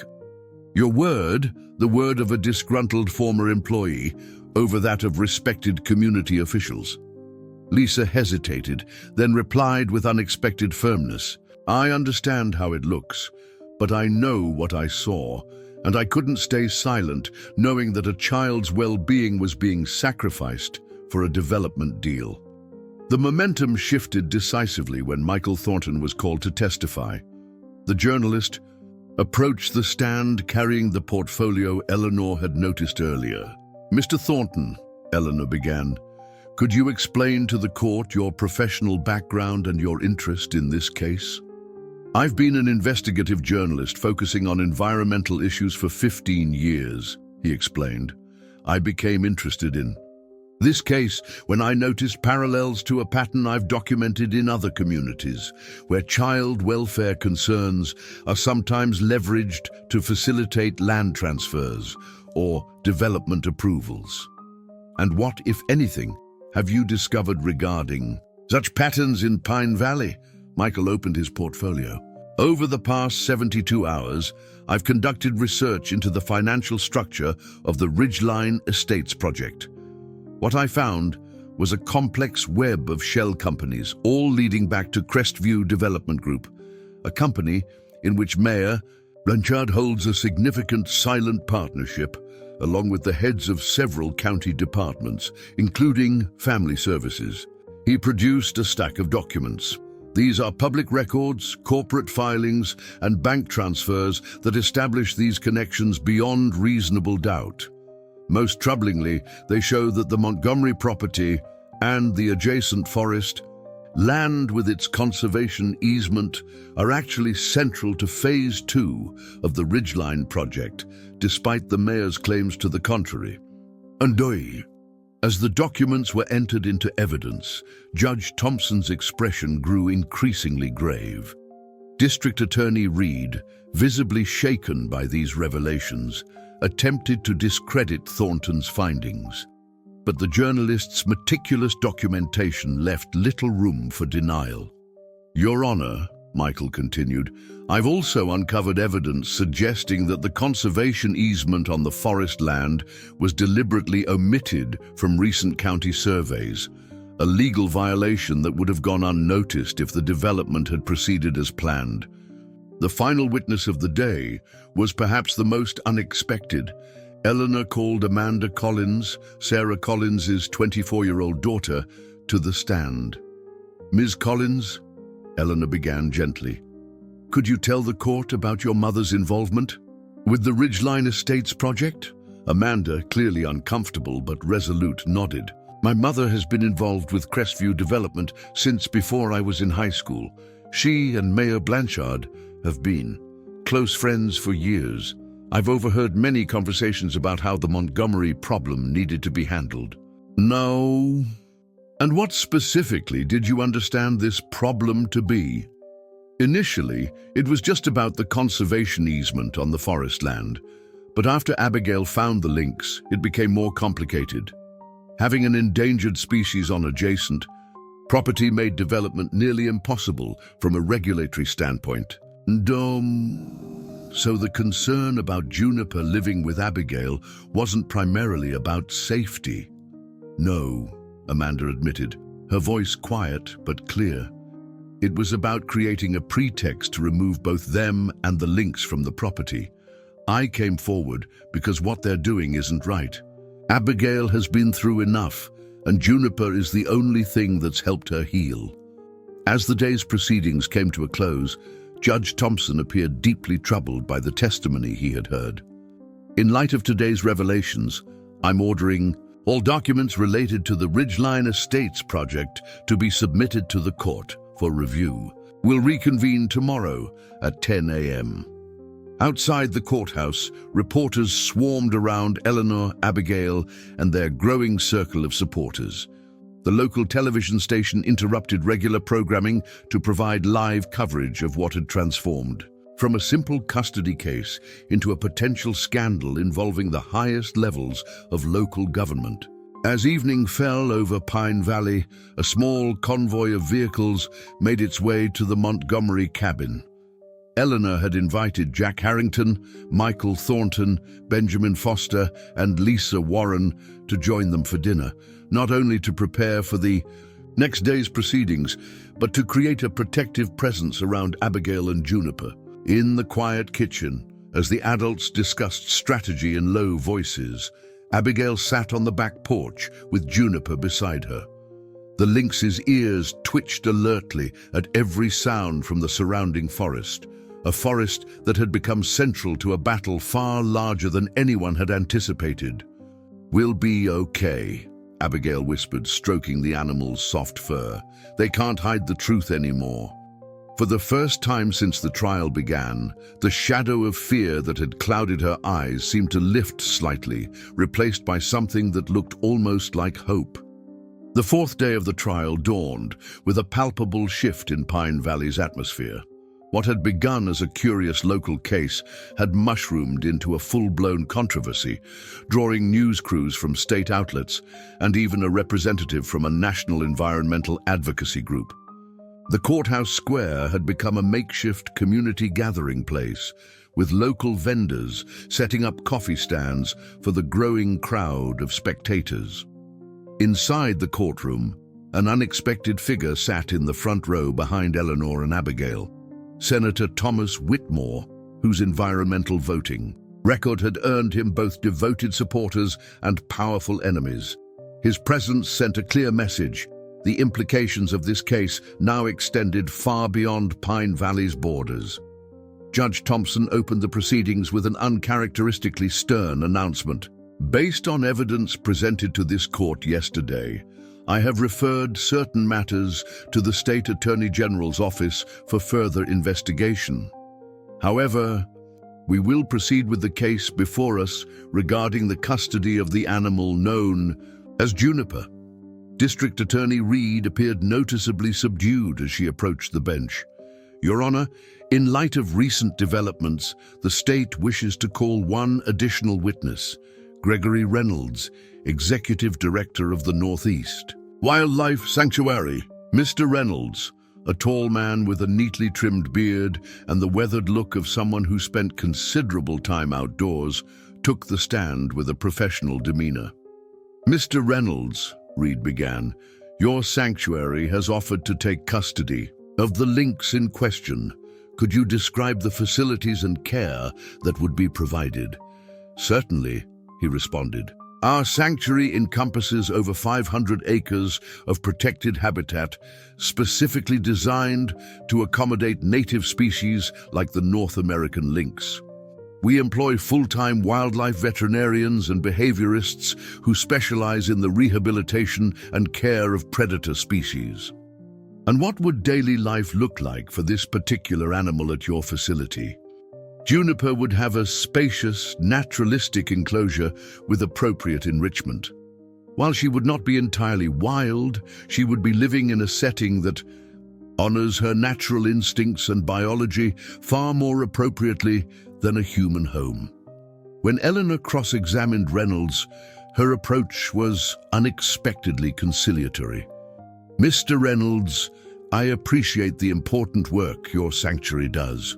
your word, the word of a disgruntled former employee, over that of respected community officials. Lisa hesitated, then replied with unexpected firmness. I understand how it looks, but I know what I saw, and I couldn't stay silent, knowing that a child's well-being was being sacrificed for a development deal. The momentum shifted decisively when Michael Thornton was called to testify. The journalist approached the stand carrying the portfolio Eleanor had noticed earlier. Mr. Thornton, Eleanor began, could you explain to the court your professional background and your interest in this case? I've been an investigative journalist focusing on environmental issues for 15 years, he explained. I became interested in this case when I noticed parallels to a pattern I've documented in other communities, where child welfare concerns are sometimes leveraged to facilitate land transfers or development approvals. And what, if anything, have you discovered regarding such patterns in Pine Valley? Michael opened his portfolio. Over the past 72 hours, I've conducted research into the financial structure of the Ridgeline Estates project. What I found was a complex web of shell companies, all leading back to Crestview Development Group, a company in which Mayor Blanchard holds a significant silent partnership along with the heads of several county departments, including family services. He produced a stack of documents. These are public records, corporate filings, and bank transfers that establish these connections beyond reasonable doubt. Most troublingly, they show that the Montgomery property and the adjacent forest, land with its conservation easement, are actually central to Phase 2 of the Ridgeline project, despite the mayor's claims to the contrary. As the documents were entered into evidence, Judge Thompson's expression grew increasingly grave. District Attorney Reed, visibly shaken by these revelations, attempted to discredit Thornton's findings. But the journalist's meticulous documentation left little room for denial. "Your Honor," Michael continued, "I've also uncovered evidence suggesting that the conservation easement on the forest land was deliberately omitted from recent county surveys, a legal violation that would have gone unnoticed if the development had proceeded as planned." The final witness of the day was perhaps the most unexpected. Eleanor called Amanda Collins, Sarah Collins's 24-year-old daughter, to the stand. "Ms. Collins," Eleanor began gently, "could you tell the court about your mother's involvement with the Ridgeline Estates project?" Amanda, clearly uncomfortable but resolute, nodded. "My mother has been involved with Crestview development since before I was in high school. She and Mayor Blanchard have been close friends for years. I've overheard many conversations about how the Montgomery problem needed to be handled." "No. And what specifically did you understand this problem to be?" "Initially, it was just about the conservation easement on the forest land. But after Abigail found the Lynx, it became more complicated. Having an endangered species on adjacent property made development nearly impossible from a regulatory standpoint. So the concern about Juniper living with Abigail wasn't primarily about safety?" "No," Amanda admitted, her voice quiet but clear. "It was about creating a pretext to remove both them and the Lynx from the property. I came forward because what they're doing isn't right. Abigail has been through enough, and Juniper is the only thing that's helped her heal." As the day's proceedings came to a close, Judge Thompson appeared deeply troubled by the testimony he had heard. "In light of today's revelations, I'm ordering all documents related to the Ridgeline Estates project to be submitted to the court for review. We'll reconvene tomorrow at 10 a.m. Outside the courthouse, reporters swarmed around Eleanor, Abigail, and their growing circle of supporters. The local television station interrupted regular programming to provide live coverage of what had transformed from a simple custody case into a potential scandal involving the highest levels of local government. As evening fell over Pine Valley, a small convoy of vehicles made its way to the Montgomery cabin. Eleanor had invited Jack Harrington, Michael Thornton, Benjamin Foster, and Lisa Warren to join them for dinner, not only to prepare for the next day's proceedings, but to create a protective presence around Abigail and Juniper. In the quiet kitchen, as the adults discussed strategy in low voices, Abigail sat on the back porch with Juniper beside her. The Lynx's ears twitched alertly at every sound from the surrounding forest, a forest that had become central to a battle far larger than anyone had anticipated. "We'll be okay," Abigail whispered, stroking the animal's soft fur. "They can't hide the truth anymore." For the first time since the trial began, the shadow of fear that had clouded her eyes seemed to lift slightly, replaced by something that looked almost like hope. The fourth day of the trial dawned with a palpable shift in Pine Valley's atmosphere. What had begun as a curious local case had mushroomed into a full-blown controversy, drawing news crews from state outlets and even a representative from a national environmental advocacy group. The courthouse square had become a makeshift community gathering place, with local vendors setting up coffee stands for the growing crowd of spectators. Inside the courtroom, an unexpected figure sat in the front row behind Eleanor and Abigail. Senator Thomas Whitmore, whose environmental voting record had earned him both devoted supporters and powerful enemies. His presence sent a clear message. The implications of this case now extended far beyond Pine Valley's borders. Judge Thompson opened the proceedings with an uncharacteristically stern announcement. Based on evidence presented to this court yesterday, I have referred certain matters to the State Attorney General's office for further investigation. However, we will proceed with the case before us regarding the custody of the animal known as Juniper. District Attorney Reed appeared noticeably subdued as she approached the bench. Your Honor, in light of recent developments, the state wishes to call one additional witness, Gregory Reynolds, Executive Director of the Northeast Wildlife Sanctuary. Mr. Reynolds, a tall man with a neatly trimmed beard and the weathered look of someone who spent considerable time outdoors, took the stand with a professional demeanor. Mr. Reynolds, Reed began, your sanctuary has offered to take custody of the lynx in question. Could you describe the facilities and care that would be provided? Certainly, he responded. Our sanctuary encompasses over 500 acres of protected habitat, specifically designed to accommodate native species like the North American lynx. We employ full-time wildlife veterinarians and behaviorists who specialize in the rehabilitation and care of predator species. And what would daily life look like for this particular animal at your facility? Juniper would have a spacious, naturalistic enclosure with appropriate enrichment. While she would not be entirely wild, she would be living in a setting that honors her natural instincts and biology far more appropriately than a human home. When Eleanor cross-examined Reynolds, her approach was unexpectedly conciliatory. Mr. Reynolds, I appreciate the important work your sanctuary does.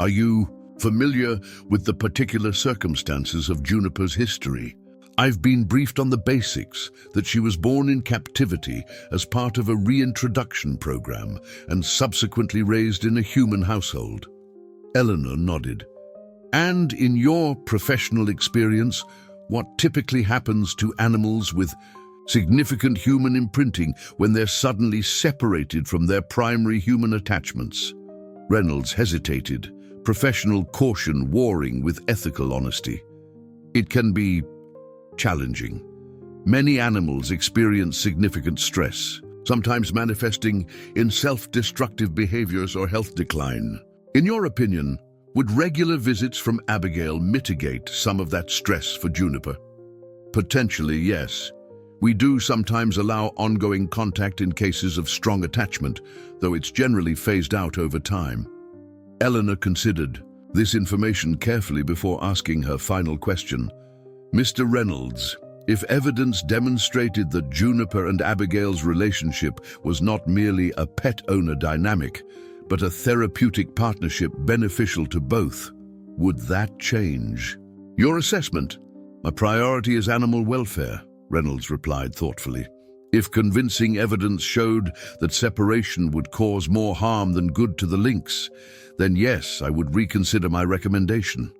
Are you familiar with the particular circumstances of Juniper's history? I've been briefed on the basics, that she was born in captivity as part of a reintroduction program and subsequently raised in a human household. Eleanor nodded. And in your professional experience, what typically happens to animals with significant human imprinting when they're suddenly separated from their primary human attachments? Reynolds hesitated, professional caution warring with ethical honesty. It can be challenging. Many animals experience significant stress, sometimes manifesting in self-destructive behaviors or health decline. In your opinion, would regular visits from Abigail mitigate some of that stress for Juniper? Potentially, yes. We do sometimes allow ongoing contact in cases of strong attachment, though it's generally phased out over time. Eleanor considered this information carefully before asking her final question. Mr. Reynolds, if evidence demonstrated that Juniper and Abigail's relationship was not merely a pet-owner dynamic, but a therapeutic partnership beneficial to both, would that change your assessment? My priority is animal welfare, Reynolds replied thoughtfully. If convincing evidence showed that separation would cause more harm than good to the lynx, then yes, I would reconsider my recommendation.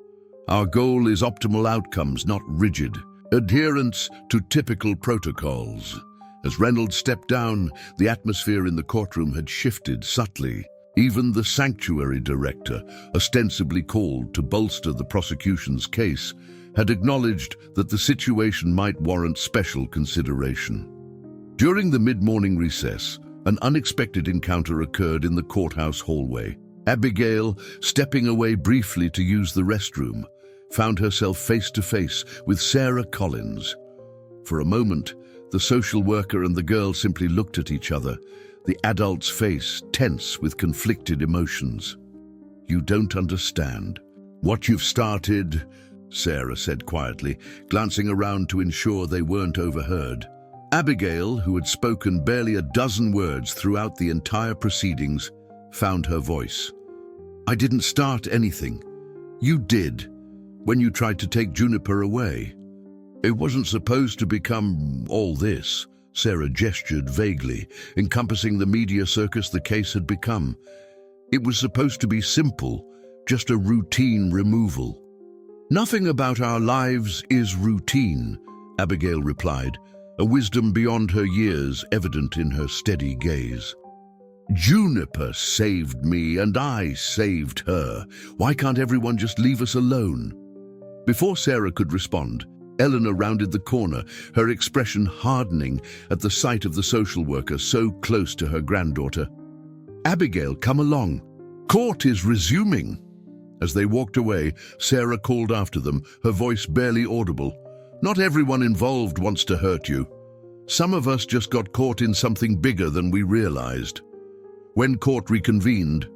Our goal is optimal outcomes, not rigid adherence to typical protocols. As Reynolds stepped down, the atmosphere in the courtroom had shifted subtly. Even the sanctuary director, ostensibly called to bolster the prosecution's case, had acknowledged that the situation might warrant special consideration. During the mid-morning recess, an unexpected encounter occurred in the courthouse hallway. Abigail, stepping away briefly to use the restroom, found herself face-to-face with Sarah Collins. For a moment, the social worker and the girl simply looked at each other, the adult's face tense with conflicted emotions. You don't understand. What you've started, Sarah said quietly, glancing around to ensure they weren't overheard. Abigail, who had spoken barely a dozen words throughout the entire proceedings, found her voice. I didn't start anything. You did, when you tried to take Juniper away. It wasn't supposed to become all this, Sarah gestured vaguely, encompassing the media circus the case had become. It was supposed to be simple, just a routine removal. "Nothing about our lives is routine," Abigail replied, a wisdom beyond her years evident in her steady gaze. "Juniper saved me and I saved her. Why can't everyone just leave us alone?" Before Sarah could respond, Eleanor rounded the corner, her expression hardening at the sight of the social worker so close to her granddaughter. "Abigail, come along. Court is resuming." As they walked away, Sarah called after them, her voice barely audible. "Not everyone involved wants to hurt you. Some of us just got caught in something bigger than we realized." When court reconvened,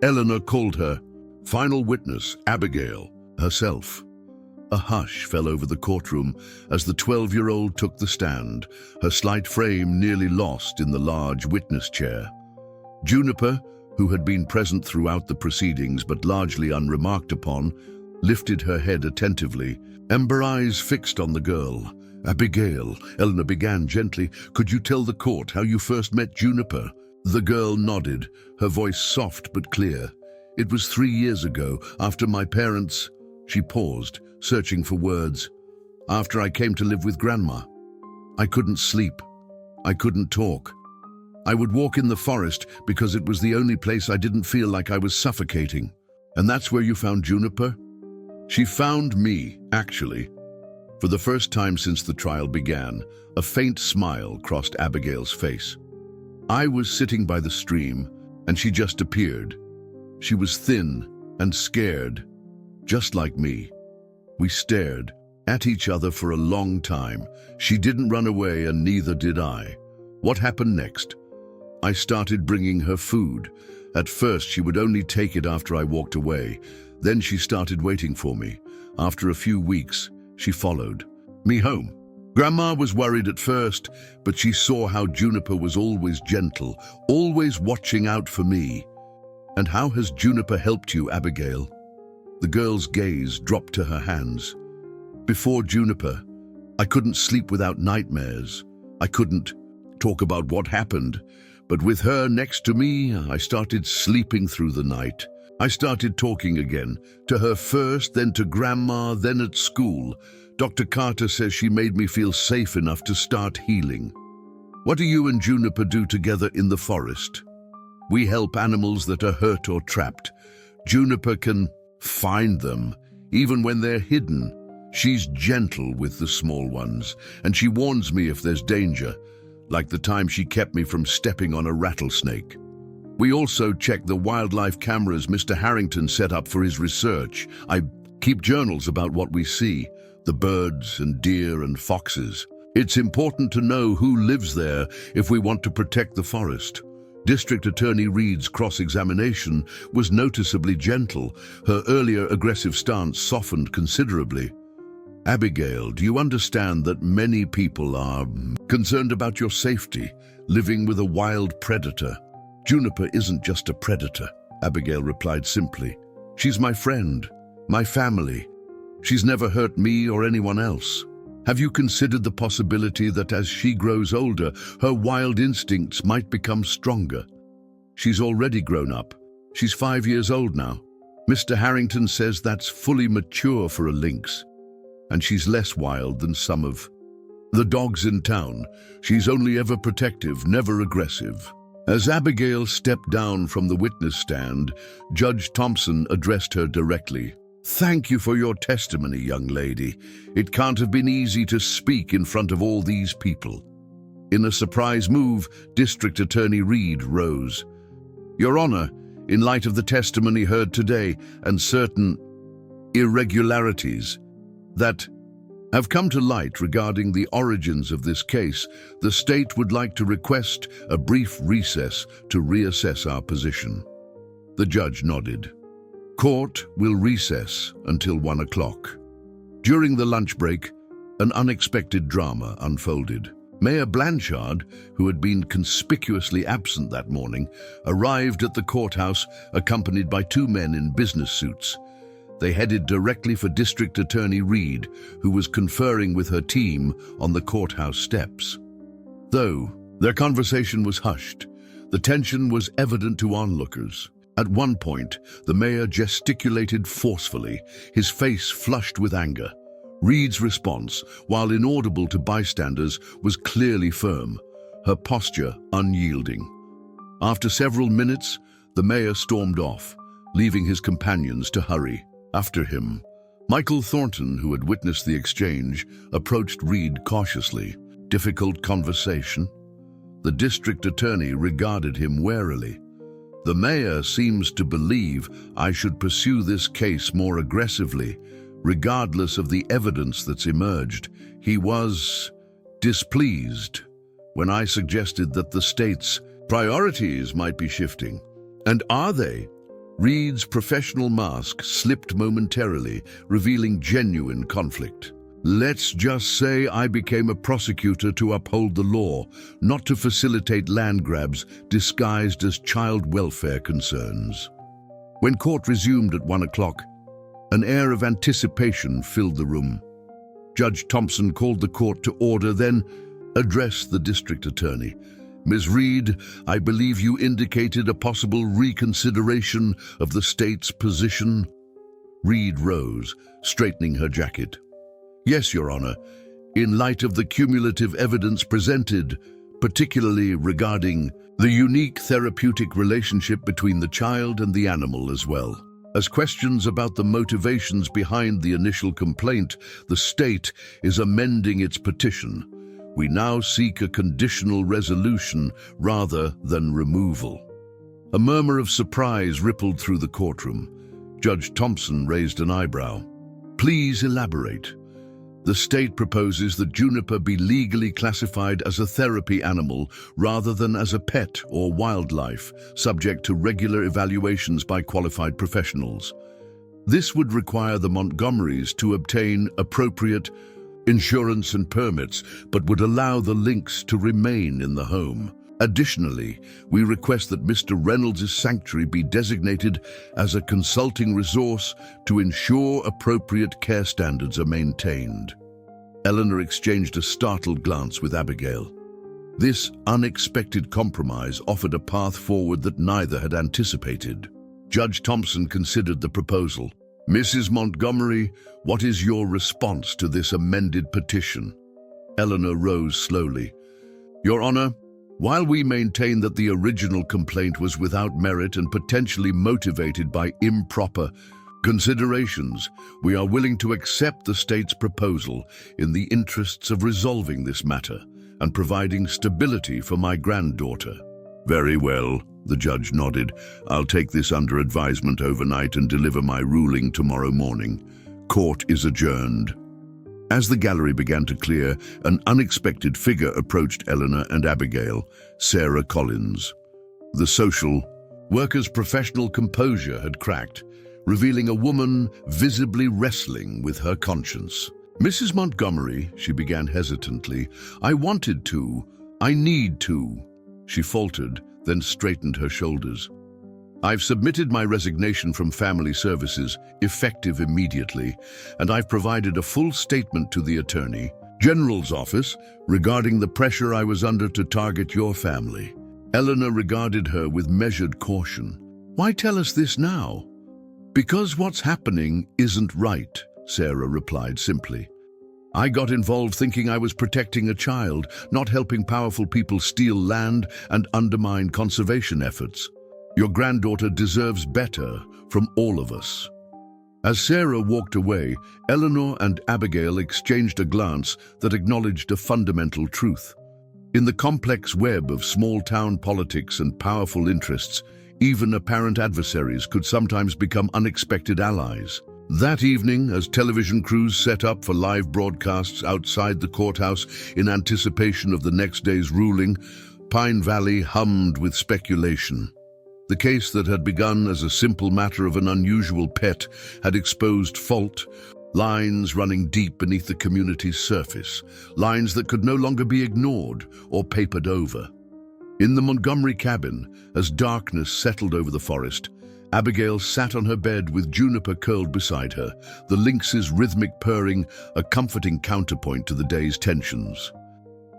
Eleanor called her final witness, Abigail, herself. A hush fell over the courtroom as the 12-year-old took the stand, her slight frame nearly lost in the large witness chair. Juniper, who had been present throughout the proceedings but largely unremarked upon, lifted her head attentively, amber eyes fixed on the girl. "Abigail," Eleanor began gently, "could you tell the court how you first met Juniper?" The girl nodded, her voice soft but clear. "It was 3 years ago, after my parents—" She paused, searching for words. "After I came to live with Grandma. I couldn't sleep. I couldn't talk. I would walk in the forest because it was the only place I didn't feel like I was suffocating." "And that's where you found Juniper?" "She found me, actually." For the first time since the trial began, a faint smile crossed Abigail's face. "I was sitting by the stream, and she just appeared. She was thin and scared, just like me. We stared at each other for a long time. She didn't run away, and neither did I. What happened next? I started bringing her food. At first, she would only take it after I walked away. Then she started waiting for me. After a few weeks, she followed me home. Grandma was worried at first, but she saw how Juniper was always gentle, always watching out for me." "And how has Juniper helped you, Abigail?" The girl's gaze dropped to her hands. "Before Juniper, I couldn't sleep without nightmares. I couldn't talk about what happened. But with her next to me, I started sleeping through the night. I started talking again, to her first, then to Grandma, then at school. Dr. Carter says she made me feel safe enough to start healing." "What do you and Juniper do together in the forest?" "We help animals that are hurt or trapped. Juniper can find them, even when they're hidden. She's gentle with the small ones, and she warns me if there's danger, like the time she kept me from stepping on a rattlesnake. We also check the wildlife cameras Mr. Harrington set up for his research. I keep journals about what we see, the birds and deer and foxes. It's important to know who lives there if we want to protect the forest." District Attorney Reed's cross-examination was noticeably gentle. Her earlier aggressive stance softened considerably. "Abigail, do you understand that many people are concerned about your safety, living with a wild predator?" "Juniper isn't just a predator," Abigail replied simply. "She's my friend, my family. She's never hurt me or anyone else. Have you considered the possibility that as she grows older, her wild instincts might become stronger?" "She's already grown up. She's 5 years old now. Mr. Harrington says that's fully mature for a lynx. And she's less wild than some of the dogs in town. She's only ever protective, never aggressive." As Abigail stepped down from the witness stand, Judge Thompson addressed her directly. "Thank you for your testimony, young lady. It can't have been easy to speak in front of all these people." In a surprise move, District Attorney Reed rose. "Your Honor, in light of the testimony heard today and certain irregularities that have come to light regarding the origins of this case, the state would like to request a brief recess to reassess our position." The judge nodded. "Court will recess until 1 o'clock. During the lunch break, an unexpected drama unfolded. Mayor Blanchard, who had been conspicuously absent that morning, arrived at the courthouse accompanied by 2 men in business suits. They headed directly for District Attorney Reed, who was conferring with her team on the courthouse steps. Though their conversation was hushed, the tension was evident to onlookers. At one point, the mayor gesticulated forcefully, his face flushed with anger. Reed's response, while inaudible to bystanders, was clearly firm, her posture unyielding. After several minutes, the mayor stormed off, leaving his companions to hurry after him. Michael Thornton, who had witnessed the exchange, approached Reed cautiously. Difficult conversation? The district attorney regarded him warily. The mayor seems to believe I should pursue this case more aggressively, regardless of the evidence that's emerged. He was displeased when I suggested that the state's priorities might be shifting. And are they? Reed's professional mask slipped momentarily, revealing genuine conflict. Let's just say I became a prosecutor to uphold the law, not to facilitate land grabs disguised as child welfare concerns. When court resumed at 1 o'clock, an air of anticipation filled the room. Judge Thompson called the court to order, then addressed the district attorney. Ms. Reed, I believe you indicated a possible reconsideration of the state's position. Reed rose, straightening her jacket. Yes, Your Honor, in light of the cumulative evidence presented, particularly regarding the unique therapeutic relationship between the child and the animal as well. As questions about the motivations behind the initial complaint, the state is amending its petition. We now seek a conditional resolution rather than removal. A murmur of surprise rippled through the courtroom. Judge Thompson raised an eyebrow. Please elaborate. The state proposes that Juniper be legally classified as a therapy animal rather than as a pet or wildlife, subject to regular evaluations by qualified professionals. This would require the Montgomerys to obtain appropriate insurance and permits, but would allow the Lynx to remain in the home. Additionally, we request that Mr. Reynolds' sanctuary be designated as a consulting resource to ensure appropriate care standards are maintained. Eleanor exchanged a startled glance with Abigail. This unexpected compromise offered a path forward that neither had anticipated. Judge Thompson considered the proposal. Mrs. Montgomery, what is your response to this amended petition? Eleanor rose slowly. Your Honor, while we maintain that the original complaint was without merit and potentially motivated by improper considerations, we are willing to accept the state's proposal in the interests of resolving this matter and providing stability for my granddaughter. Very well, the judge nodded. I'll take this under advisement overnight and deliver my ruling tomorrow morning. Court is adjourned. As the gallery began to clear, an unexpected figure approached Eleanor and Abigail, Sarah Collins. The social worker's professional composure had cracked, revealing a woman visibly wrestling with her conscience. Mrs. Montgomery, she began hesitantly, I need to. She faltered, then straightened her shoulders. I've submitted my resignation from family services, effective immediately, and I've provided a full statement to the Attorney General's office regarding the pressure I was under to target your family. Eleanor regarded her with measured caution. Why tell us this now? Because what's happening isn't right, Sarah replied simply. I got involved thinking I was protecting a child, not helping powerful people steal land and undermine conservation efforts. Your granddaughter deserves better from all of us. As Sarah walked away, Eleanor and Abigail exchanged a glance that acknowledged a fundamental truth. In the complex web of small-town politics and powerful interests, even apparent adversaries could sometimes become unexpected allies. That evening, as television crews set up for live broadcasts outside the courthouse in anticipation of the next day's ruling, Pine Valley hummed with speculation. The case that had begun as a simple matter of an unusual pet had exposed fault, lines running deep beneath the community's surface, lines that could no longer be ignored or papered over. In the Montgomery cabin, as darkness settled over the forest, Abigail sat on her bed with Juniper curled beside her, the lynx's rhythmic purring a comforting counterpoint to the day's tensions.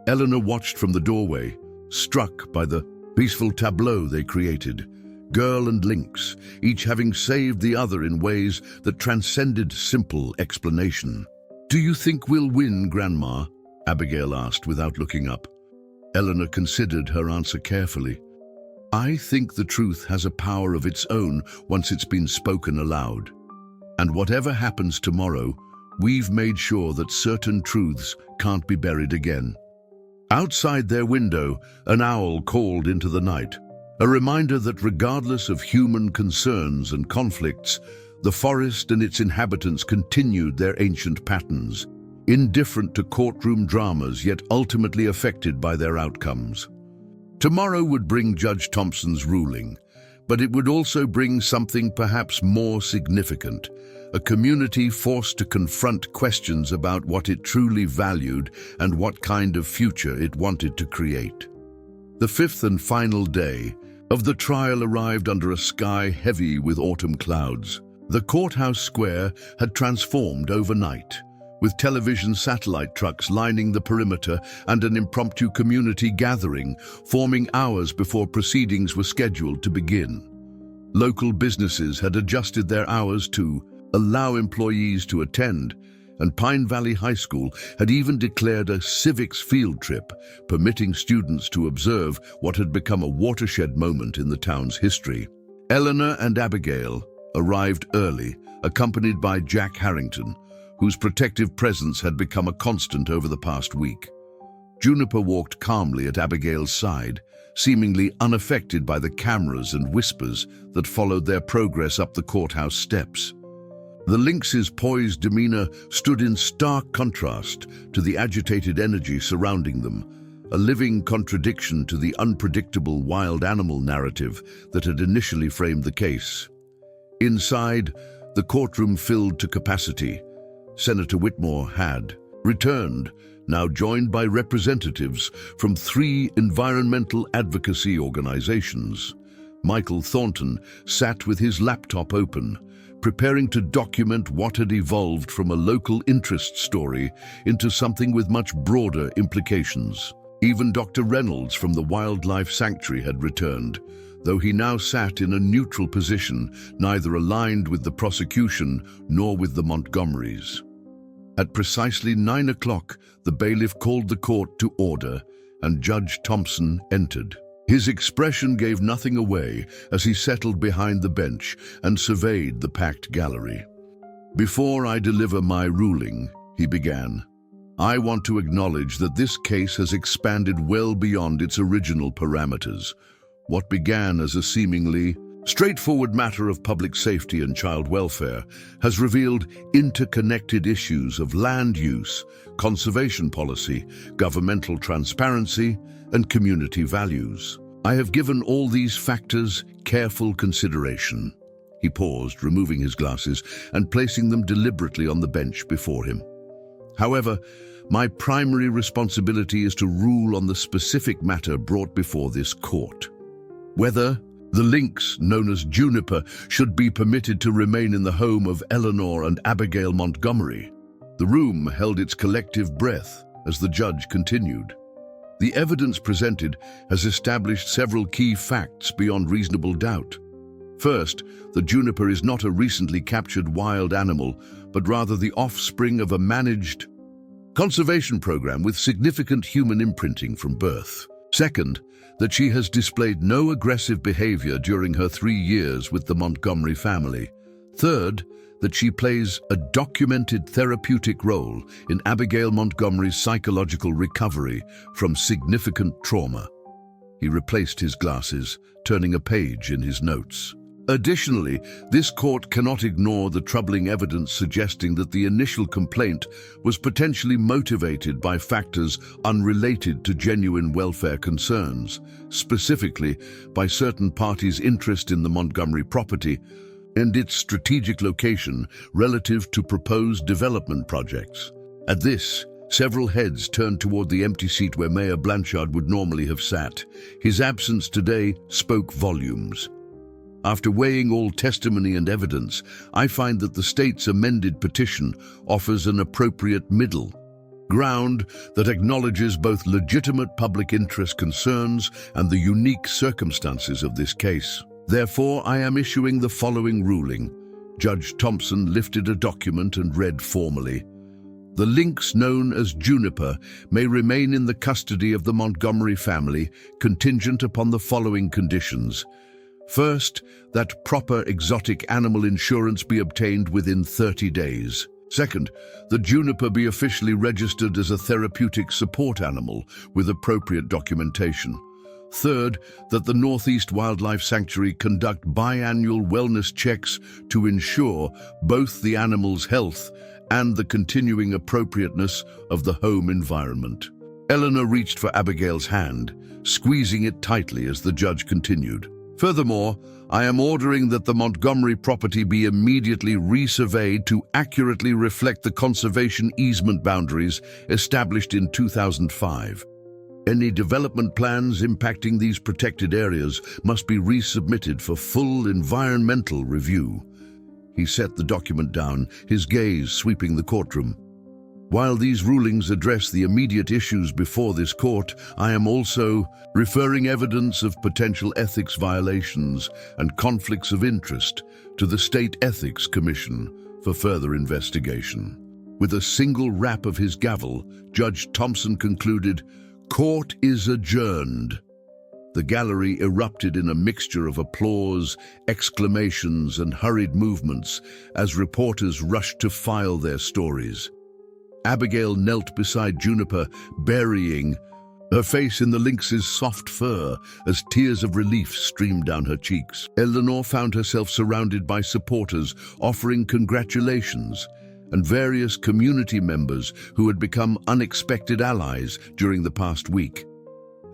Eleanor watched from the doorway, struck by the peaceful tableau they created. Girl and Lynx, each having saved the other in ways that transcended simple explanation. "Do you think we'll win, Grandma?" Abigail asked without looking up. Eleanor considered her answer carefully. "I think the truth has a power of its own once it's been spoken aloud. And whatever happens tomorrow, we've made sure that certain truths can't be buried again." Outside their window, an owl called into the night, a reminder that regardless of human concerns and conflicts, the forest and its inhabitants continued their ancient patterns, indifferent to courtroom dramas yet ultimately affected by their outcomes. Tomorrow would bring Judge Thompson's ruling, but it would also bring something perhaps more significant, a community forced to confront questions about what it truly valued and what kind of future it wanted to create. The fifth and final day of the trial arrived under a sky heavy with autumn clouds. The courthouse square had transformed overnight, with television satellite trucks lining the perimeter and an impromptu community gathering forming hours before proceedings were scheduled to begin. Local businesses had adjusted their hours to allow employees to attend, and Pine Valley High School had even declared a civics field trip, permitting students to observe what had become a watershed moment in the town's history. Eleanor and Abigail arrived early, accompanied by Jack Harrington, whose protective presence had become a constant over the past week. Juniper walked calmly at Abigail's side, seemingly unaffected by the cameras and whispers that followed their progress up the courthouse steps. The Lynx's poised demeanor stood in stark contrast to the agitated energy surrounding them, a living contradiction to the unpredictable wild animal narrative that had initially framed the case. Inside, the courtroom filled to capacity. Senator Whitmore had returned, now joined by representatives from 3 environmental advocacy organizations. Michael Thornton sat with his laptop open, preparing to document what had evolved from a local interest story into something with much broader implications. Even Dr. Reynolds from the Wildlife Sanctuary had returned, though he now sat in a neutral position, neither aligned with the prosecution nor with the Montgomerys. At precisely 9 o'clock, the bailiff called the court to order, and Judge Thompson entered. His expression gave nothing away as he settled behind the bench and surveyed the packed gallery. "Before I deliver my ruling," he began, "I want to acknowledge that this case has expanded well beyond its original parameters. What began as a seemingly straightforward matter of public safety and child welfare has revealed interconnected issues of land use, conservation policy, governmental transparency, and community values. I have given all these factors careful consideration." He paused, removing his glasses and placing them deliberately on the bench before him. "However, my primary responsibility is to rule on the specific matter brought before this court. Whether the Lynx, known as Juniper, should be permitted to remain in the home of Eleanor and Abigail Montgomery." The room held its collective breath as the judge continued. "The evidence presented has established several key facts beyond reasonable doubt. First, the juniper is not a recently captured wild animal, but rather the offspring of a managed conservation program with significant human imprinting from birth. Second, that she has displayed no aggressive behavior during her 3 years with the Montgomery family. Third, that she plays a documented therapeutic role in Abigail Montgomery's psychological recovery from significant trauma." He replaced his glasses, turning a page in his notes. "Additionally, this court cannot ignore the troubling evidence suggesting that the initial complaint was potentially motivated by factors unrelated to genuine welfare concerns, specifically by certain parties' interest in the Montgomery property and its strategic location relative to proposed development projects." At this, several heads turned toward the empty seat where Mayor Blanchard would normally have sat. His absence today spoke volumes. "After weighing all testimony and evidence, I find that the state's amended petition offers an appropriate middle ground that acknowledges both legitimate public interest concerns and the unique circumstances of this case. Therefore, I am issuing the following ruling. Judge Thompson lifted a document and read formally. The lynx known as Juniper may remain in the custody of the Montgomery family, contingent upon the following conditions. First, that proper exotic animal insurance be obtained within 30 days. Second, that Juniper be officially registered as a therapeutic support animal with appropriate documentation. Third, that the Northeast Wildlife Sanctuary conduct biannual wellness checks to ensure both the animal's health and the continuing appropriateness of the home environment. Eleanor reached for Abigail's hand, squeezing it tightly as the judge continued. Furthermore, I am ordering that the Montgomery property be immediately resurveyed to accurately reflect the conservation easement boundaries established in 2005. Any development plans impacting these protected areas must be resubmitted for full environmental review. He set the document down, his gaze sweeping the courtroom. While these rulings address the immediate issues before this court, I am also referring evidence of potential ethics violations and conflicts of interest to the State Ethics Commission for further investigation. With a single rap of his gavel, Judge Thompson concluded, "Court is adjourned." The gallery erupted in a mixture of applause, exclamations, and hurried movements as reporters rushed to file their stories. Abigail knelt beside Juniper, burying her face in the lynx's soft fur as tears of relief streamed down her cheeks. Eleanor found herself surrounded by supporters offering congratulations, and various community members who had become unexpected allies during the past week.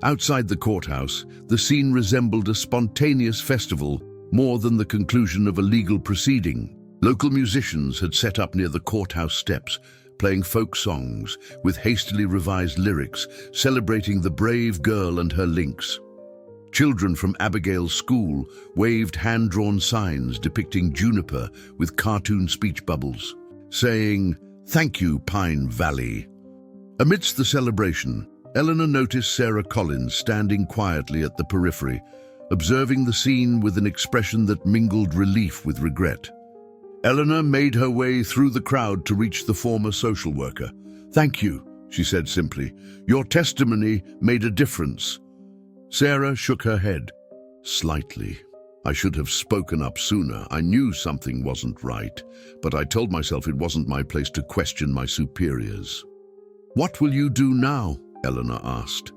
Outside the courthouse, the scene resembled a spontaneous festival more than the conclusion of a legal proceeding. Local musicians had set up near the courthouse steps, playing folk songs with hastily revised lyrics, celebrating the brave girl and her lynx. Children from Abigail's school waved hand-drawn signs depicting Juniper with cartoon speech bubbles, saying, "Thank you, Pine Valley." Amidst the celebration, Eleanor noticed Sarah Collins standing quietly at the periphery, observing the scene with an expression that mingled relief with regret. Eleanor made her way through the crowd to reach the former social worker. "Thank you," she said simply. "Your testimony made a difference." Sarah shook her head, slightly. "I should have spoken up sooner. I knew something wasn't right, but I told myself it wasn't my place to question my superiors." "What will you do now?" Eleanor asked.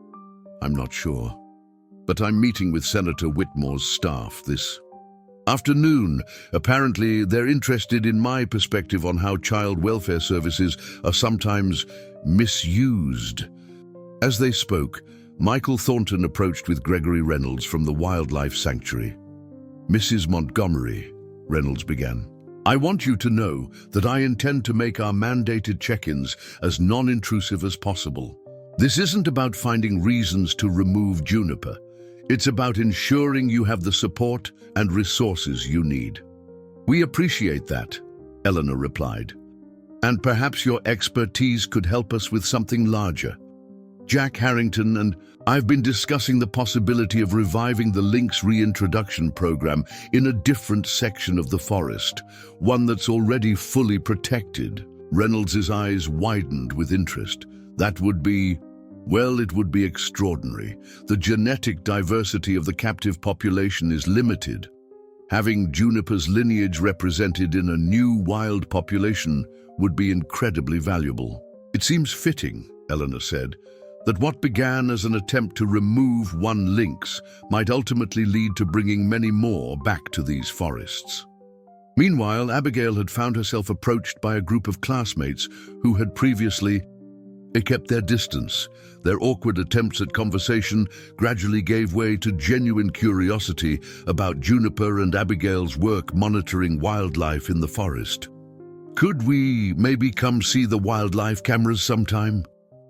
"I'm not sure, but I'm meeting with Senator Whitmore's staff this afternoon. Apparently, they're interested in my perspective on how child welfare services are sometimes misused." As they spoke, Michael Thornton approached with Gregory Reynolds from the Wildlife Sanctuary. "Mrs. Montgomery," Reynolds began, "I want you to know that I intend to make our mandated check-ins as non-intrusive as possible. This isn't about finding reasons to remove Juniper. It's about ensuring you have the support and resources you need." "We appreciate that," Eleanor replied. "And perhaps your expertise could help us with something larger. Jack Harrington and I've been discussing the possibility of reviving the Lynx reintroduction program in a different section of the forest, one that's already fully protected." Reynolds' eyes widened with interest. "That would be... well, it would be extraordinary. The genetic diversity of the captive population is limited. Having Juniper's lineage represented in a new wild population would be incredibly valuable." "It seems fitting," Eleanor said, "that what began as an attempt to remove one lynx might ultimately lead to bringing many more back to these forests." Meanwhile, Abigail had found herself approached by a group of classmates who had previously kept their distance. Their awkward attempts at conversation gradually gave way to genuine curiosity about Juniper and Abigail's work monitoring wildlife in the forest. "Could we maybe come see the wildlife cameras sometime?"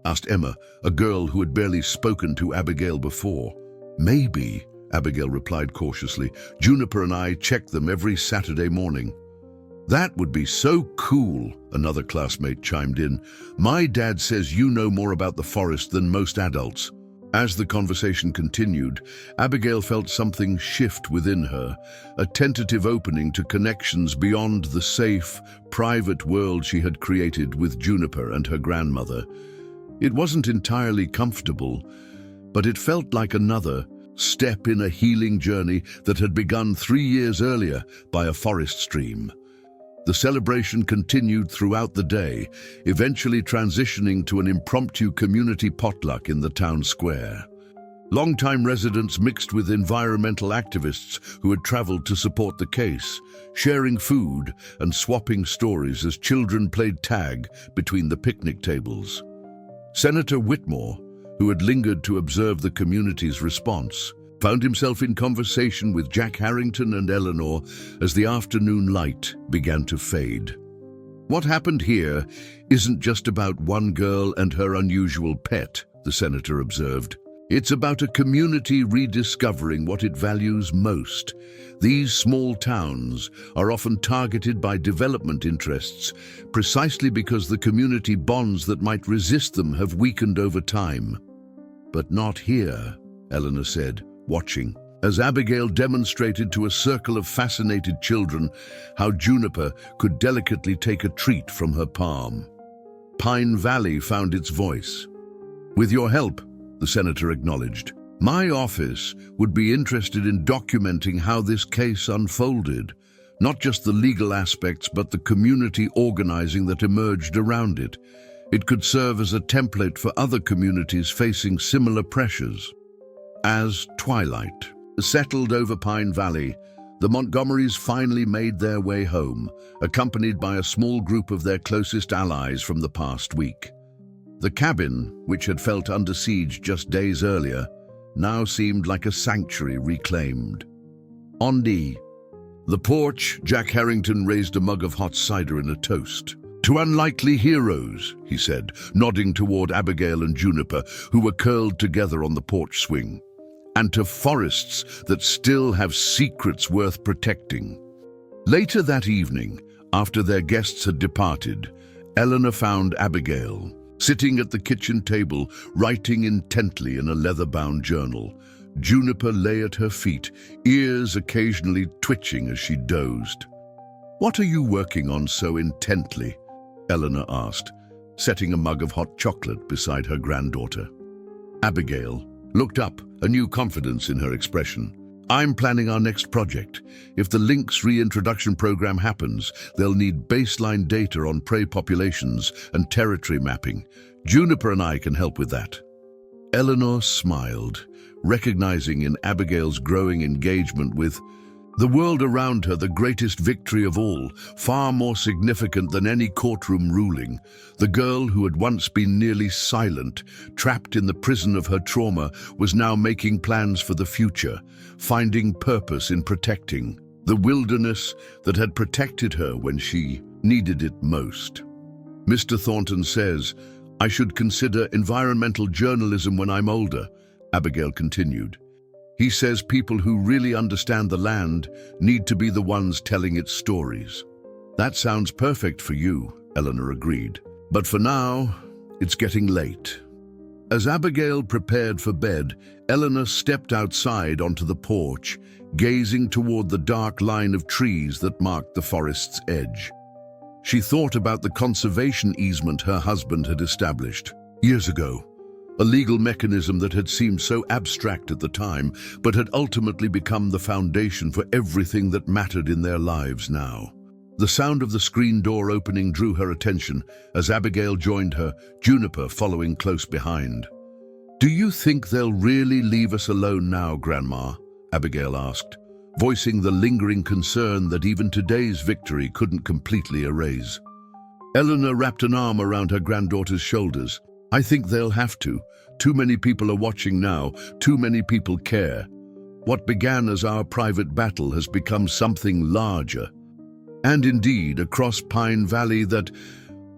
asked Emma, a girl who had barely spoken to Abigail before. "Maybe," Abigail replied cautiously. "Juniper and I check them every Saturday morning." "That would be so cool," another classmate chimed in. "My dad says you know more about the forest than most adults." As the conversation continued, Abigail felt something shift within her, a tentative opening to connections beyond the safe, private world she had created with Juniper and her grandmother. It wasn't entirely comfortable, but it felt like another step in a healing journey that had begun 3 years earlier by a forest stream. The celebration continued throughout the day, eventually transitioning to an impromptu community potluck in the town square. Longtime residents mixed with environmental activists who had traveled to support the case, sharing food and swapping stories as children played tag between the picnic tables. Senator Whitmore, who had lingered to observe the community's response, found himself in conversation with Jack Harrington and Eleanor as the afternoon light began to fade. What happened here isn't just about one girl and her unusual pet, the senator observed. It's about a community rediscovering what it values most. These small towns are often targeted by development interests precisely because the community bonds that might resist them have weakened over time. But not here, Eleanor said, watching, as Abigail demonstrated to a circle of fascinated children how Juniper could delicately take a treat from her palm. Pine Valley found its voice. With your help, the senator acknowledged, my office would be interested in documenting how this case unfolded, not just the legal aspects but the community organizing that emerged around it. It could serve as a template for other communities facing similar pressures. As twilight settled over Pine Valley, the Montgomerys finally made their way home, accompanied by a small group of their closest allies from the past week. The cabin, which had felt under siege just days earlier, now seemed like a sanctuary reclaimed. On the porch, Jack Harrington raised a mug of hot cider in a toast. To unlikely heroes, he said, nodding toward Abigail and Juniper, who were curled together on the porch swing. And to forests that still have secrets worth protecting. Later that evening, after their guests had departed, Eleanor found Abigail sitting at the kitchen table, writing intently in a leather-bound journal. Juniper lay at her feet, ears occasionally twitching as she dozed. "What are you working on so intently?" Eleanor asked, setting a mug of hot chocolate beside her granddaughter. Abigail looked up, a new confidence in her expression. "I'm planning our next project. If the Lynx reintroduction program happens, they'll need baseline data on prey populations and territory mapping. Juniper and I can help with that." Eleanor smiled, recognizing in Abigail's growing engagement with the world around her the greatest victory of all, far more significant than any courtroom ruling. The girl who had once been nearly silent, trapped in the prison of her trauma, was now making plans for the future, finding purpose in protecting the wilderness that had protected her when she needed it most. "Mr. Thornton says I should consider environmental journalism when I'm older," Abigail continued. "He says people who really understand the land need to be the ones telling its stories." "That sounds perfect for you," Eleanor agreed. "But for now, it's getting late." As Abigail prepared for bed, Eleanor stepped outside onto the porch, gazing toward the dark line of trees that marked the forest's edge. She thought about the conservation easement her husband had established years ago. A legal mechanism that had seemed so abstract at the time, but had ultimately become the foundation for everything that mattered in their lives now. The sound of the screen door opening drew her attention as Abigail joined her, Juniper following close behind. "Do you think they'll really leave us alone now, Grandma?" Abigail asked, voicing the lingering concern that even today's victory couldn't completely erase. Eleanor wrapped an arm around her granddaughter's shoulders. "I think they'll have to. Too many people are watching now. Too many people care. What began as our private battle has become something larger." And indeed, across Pine Valley that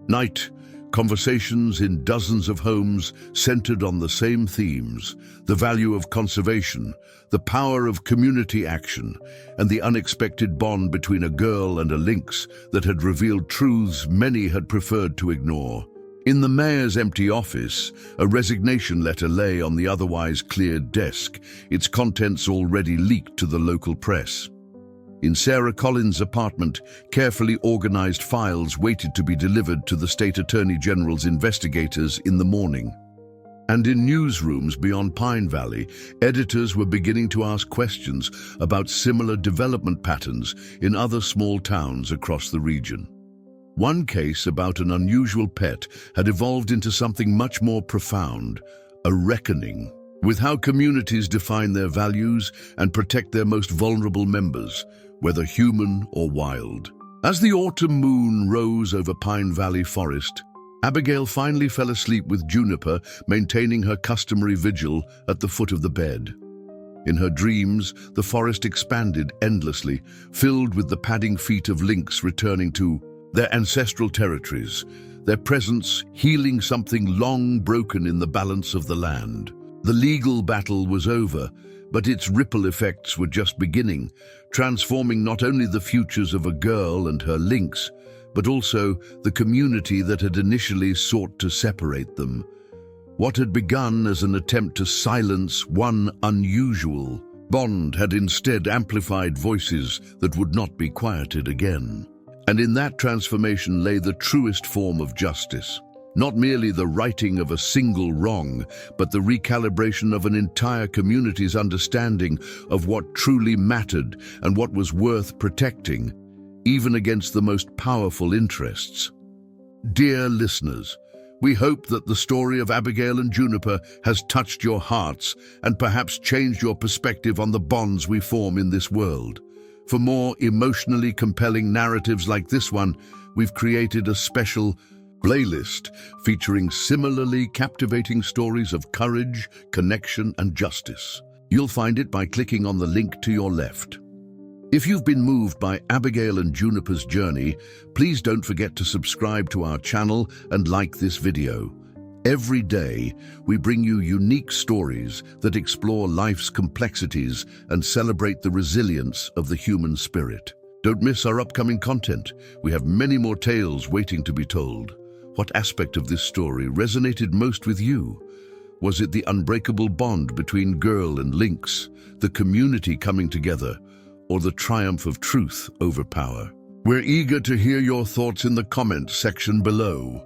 night, conversations in dozens of homes centered on the same themes: the value of conservation, the power of community action, and the unexpected bond between a girl and a lynx that had revealed truths many had preferred to ignore. In the mayor's empty office, a resignation letter lay on the otherwise cleared desk, its contents already leaked to the local press. In Sarah Collins' apartment, carefully organized files waited to be delivered to the State Attorney General's investigators in the morning. And in newsrooms beyond Pine Valley, editors were beginning to ask questions about similar development patterns in other small towns across the region. One case about an unusual pet had evolved into something much more profound, a reckoning with how communities define their values and protect their most vulnerable members, whether human or wild. As the autumn moon rose over Pine Valley Forest, Abigail finally fell asleep with Juniper maintaining her customary vigil at the foot of the bed. In her dreams, the forest expanded endlessly, filled with the padding feet of Lynx returning to their ancestral territories, their presence healing something long broken in the balance of the land. The legal battle was over, but its ripple effects were just beginning, transforming not only the futures of a girl and her Lynx, but also the community that had initially sought to separate them. What had begun as an attempt to silence one unusual bond had instead amplified voices that would not be quieted again. And in that transformation lay the truest form of justice. Not merely the righting of a single wrong, but the recalibration of an entire community's understanding of what truly mattered and what was worth protecting, even against the most powerful interests. Dear listeners, we hope that the story of Abigail and Juniper has touched your hearts and perhaps changed your perspective on the bonds we form in this world. For more emotionally compelling narratives like this one, we've created a special playlist featuring similarly captivating stories of courage, connection, and justice. You'll find it by clicking on the link to your left. If you've been moved by Abigail and Juniper's journey, please don't forget to subscribe to our channel and like this video. Every day, we bring you unique stories that explore life's complexities and celebrate the resilience of the human spirit. Don't miss our upcoming content. We have many more tales waiting to be told. What aspect of this story resonated most with you? Was it the unbreakable bond between girl and Lynx, the community coming together, or the triumph of truth over power? We're eager to hear your thoughts in the comments section below.